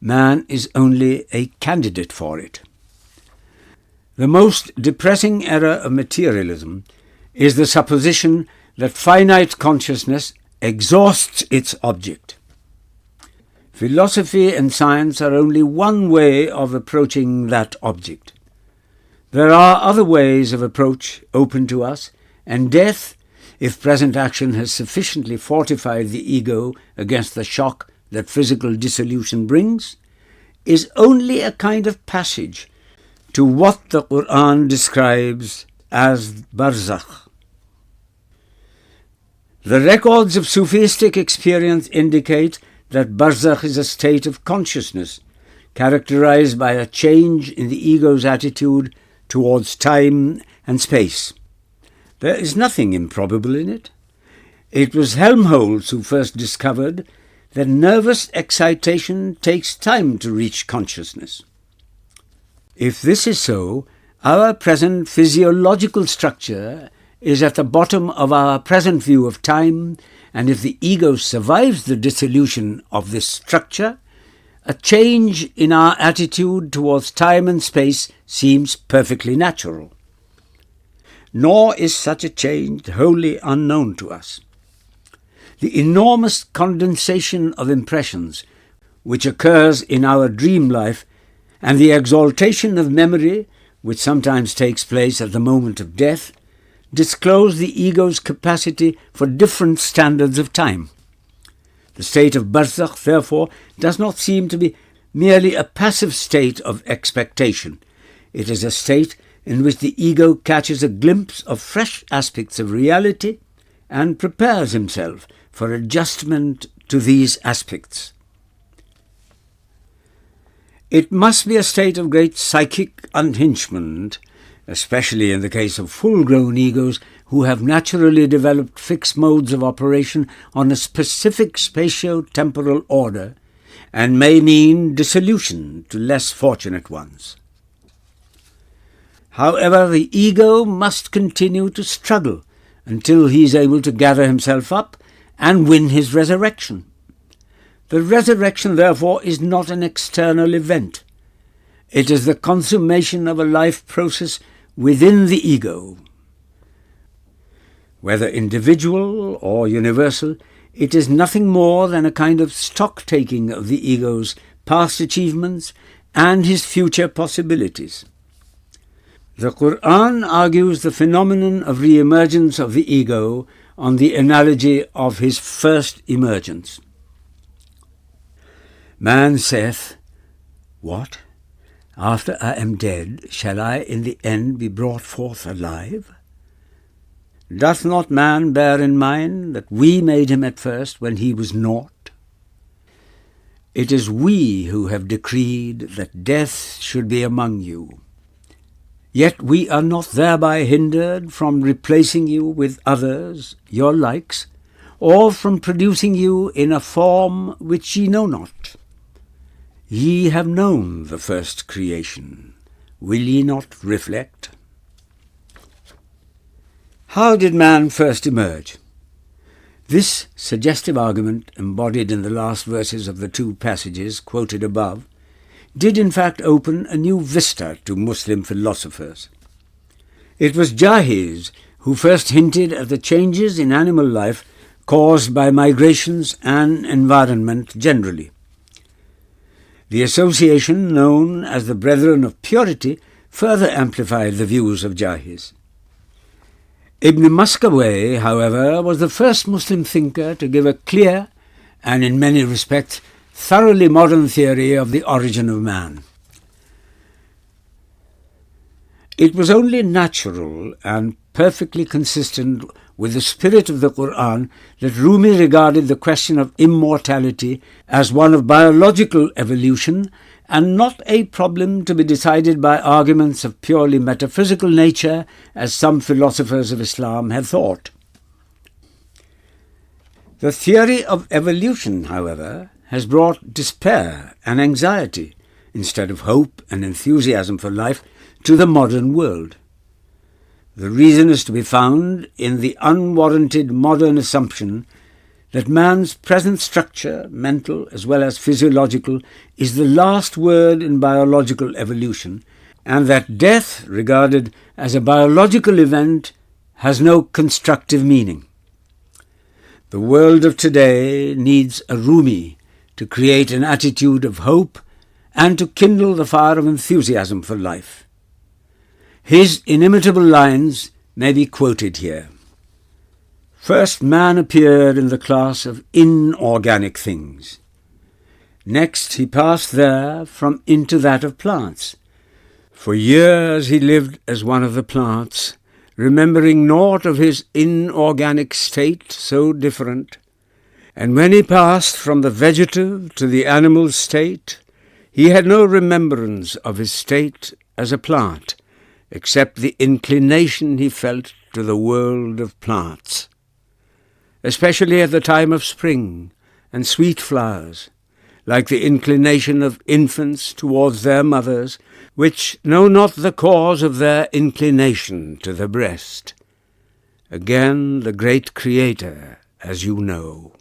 Man is only a candidate for it. The most depressing error of materialism is the supposition that finite consciousness exhausts its object. Philosophy and science are only one way of approaching that object. There are other ways of approach open to us, and death, if present action has sufficiently fortified the ego against the shock that physical dissolution brings, is only a kind of passage to what the Quran describes as barzakh. The records of Sufistic experience indicate that barzakh is a state of consciousness characterized by a change in the ego's attitude towards time and space. There is nothing improbable in it. It was Helmholtz who first discovered that nervous excitation takes time to reach consciousness. If this is so, our present physiological structure is at the bottom of our present view of time, and if the ego survives the dissolution of this structure, a change in our attitude towards time and space seems perfectly natural. Nor is such a change wholly unknown to us. The enormous condensation of impressions which occurs in our dream life and the exaltation of memory which sometimes takes place at the moment of death disclose the ego's capacity for different standards of time. The state of barzakh, therefore, does not seem to be merely a passive state of expectation. It is a state in which the ego catches a glimpse of fresh aspects of reality and prepares himself for adjustment to these aspects. It must be a state of great psychic unhingement, especially in the case of full-grown egos who have naturally developed fixed modes of operation on a specific spatio-temporal order, and may mean dissolution to less fortunate ones. However, the ego must continue to struggle until he is able to gather himself up and win his resurrection. The resurrection, therefore, is not an external event. It is the consummation of a life process within the ego. Whether individual or universal, it is nothing more than a kind of stock-taking of the ego's past achievements and his future possibilities. The Quran argues the phenomenon of re-emergence of the ego on the analogy of his first emergence. Man saith, "What? After I am dead, shall I in the end be brought forth alive? Doth not man bear in mind that we made him at first when he was naught? It is we who have decreed that death should be among you. Yet we are not thereby hindered from replacing you with others, your likes, or from producing you in a form which ye know not. Ye have known the first creation. Will ye not reflect?" How did man first emerge? This suggestive argument, embodied in the last verses of the two passages quoted above, did in fact open a new vista to Muslim philosophers. It was Jahiz who first hinted at the changes in animal life caused by migrations and environment generally. The association known as the Brethren of Purity further amplified the views of Jahiz. Ibn Maskawayh, however, was the first Muslim thinker to give a clear and, in many respects, thoroughly modern theory of the origin of man. It was only natural and perfectly consistent with the spirit of the Quran that Rumi regarded the question of immortality as one of biological evolution and not a problem to be decided by arguments of purely metaphysical nature, as some philosophers of Islam have thought. The theory of evolution, however, has brought despair and anxiety, instead of hope and enthusiasm for life, to the modern world. The reason is to be found in the unwarranted modern assumption that man's present structure, mental as well as physiological, is the last word in biological evolution, and that death, regarded as a biological event, has no constructive meaning. The world of today needs a Rumi to create an attitude of hope and to kindle the fire of enthusiasm for life. His inimitable lines may be quoted here. First man appeared in the class of inorganic things. Next he passed there from into that of plants. For years he lived as one of the plants, remembering naught of his inorganic state so different. And when he passed from the vegetative to the animal state, he had no remembrance of his state as a plant, except the inclination he felt to the world of plants, especially at the time of spring and sweet flowers, like the inclination of infants towards their mothers, which know not the cause of their inclination to the breast. Again the great Creator, as you know,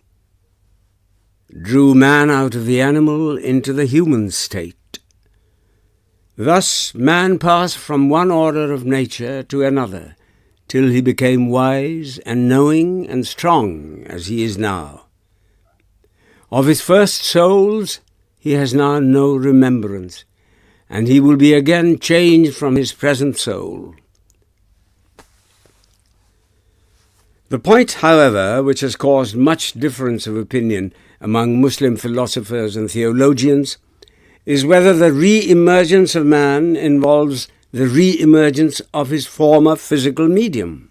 drew man out of the animal into the human state. Thus man passed from one order of nature to another, till he became wise and knowing and strong as he is now. Of his first souls he has now no remembrance, and he will be again changed from his present soul. The point, however, which has caused much difference of opinion among Muslim philosophers and theologians is whether the re-emergence of man involves the re-emergence of his former physical medium.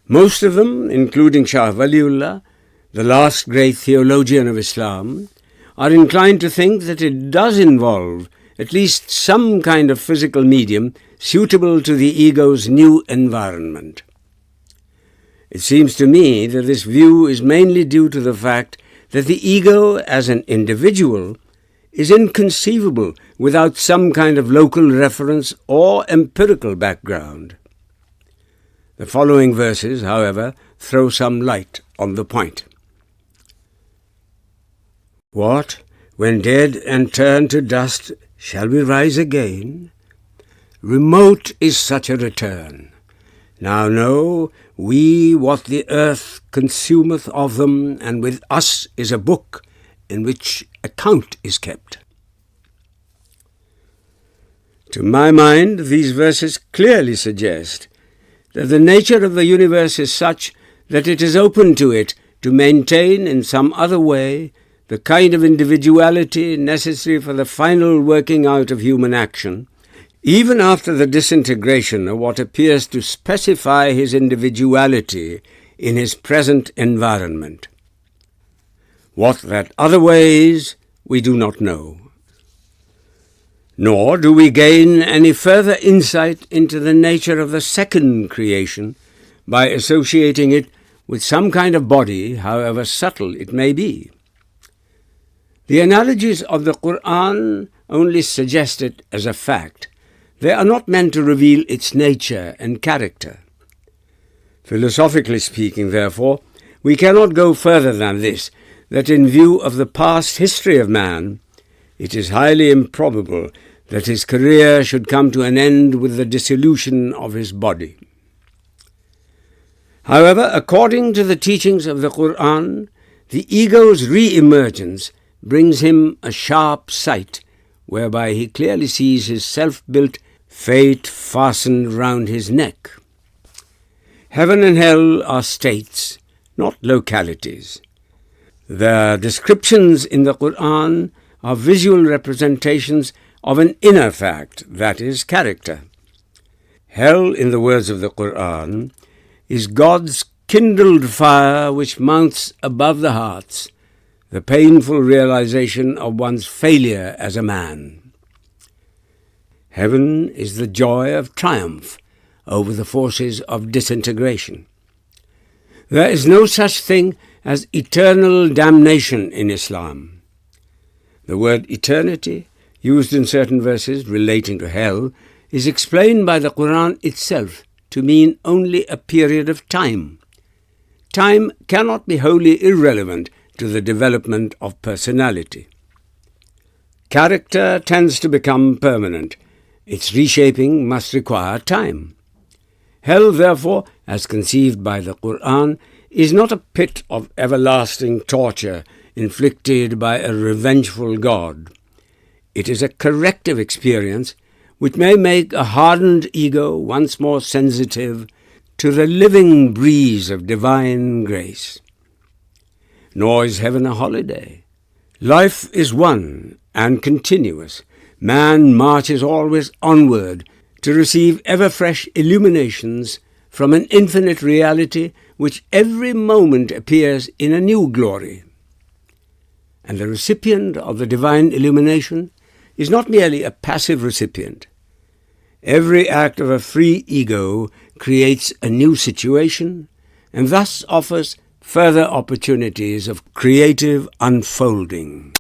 Most of them, including Shah Waliullah, the last great theologian of Islam, are inclined to think that it does involve at least some kind of physical medium suitable to the ego's new environment. It seems to me that this view is mainly due to the fact that the ego as an individual is inconceivable without some kind of local reference or empirical background. The following verses, however, throw some light on the point. What, when dead and turned to dust, shall we rise again? Remote is such a return. Now know we what the earth consumeth of them, and with us is a book in which account is kept. To my mind, these verses clearly suggest that the nature of the universe is such that it is open to it to maintain in some other way the kind of individuality necessary for the final working out of human action, even after the disintegration of what appears to specify his individuality in his present environment. What that other way is, we do not know. Nor do we gain any further insight into the nature of the second creation by associating it with some kind of body, however subtle it may be. The analogies of the Quran only suggest it as a fact. They are not meant to reveal its nature and character. Philosophically speaking, therefore, we cannot go further than this, that in view of the past history of man, it is highly improbable that his career should come to an end with the dissolution of his body. However, according to the teachings of the Quran, the ego's re-emergence brings him a sharp sight, whereby he clearly sees his self-built fate fastened round his neck. Heaven and hell are states, not localities. The descriptions in the Quran are visual representations of an inner fact, that is, character. Hell, in the words of the Quran, is God's kindled fire which mounts above the hearts, the painful realization of one's failure as a man. Heaven is the joy of triumph over the forces of disintegration. There is no such thing as eternal damnation in Islam. The word eternity, used in certain verses relating to hell, is explained by the Quran itself to mean only a period of time. Time cannot be wholly irrelevant to the development of personality. Character tends to become permanent. Its reshaping must require time. Hell, therefore, as conceived by the Quran, is not a pit of everlasting torture inflicted by a revengeful God. It is a corrective experience which may make a hardened ego once more sensitive to the living breeze of divine grace. Nor is heaven a holiday. Life is one and continuous. Man marches always onward to receive ever-fresh illuminations from an infinite reality which every moment appears in a new glory. And the recipient of the divine illumination is not merely a passive recipient. Every act of a free ego creates a new situation and thus offers further opportunities of creative unfolding.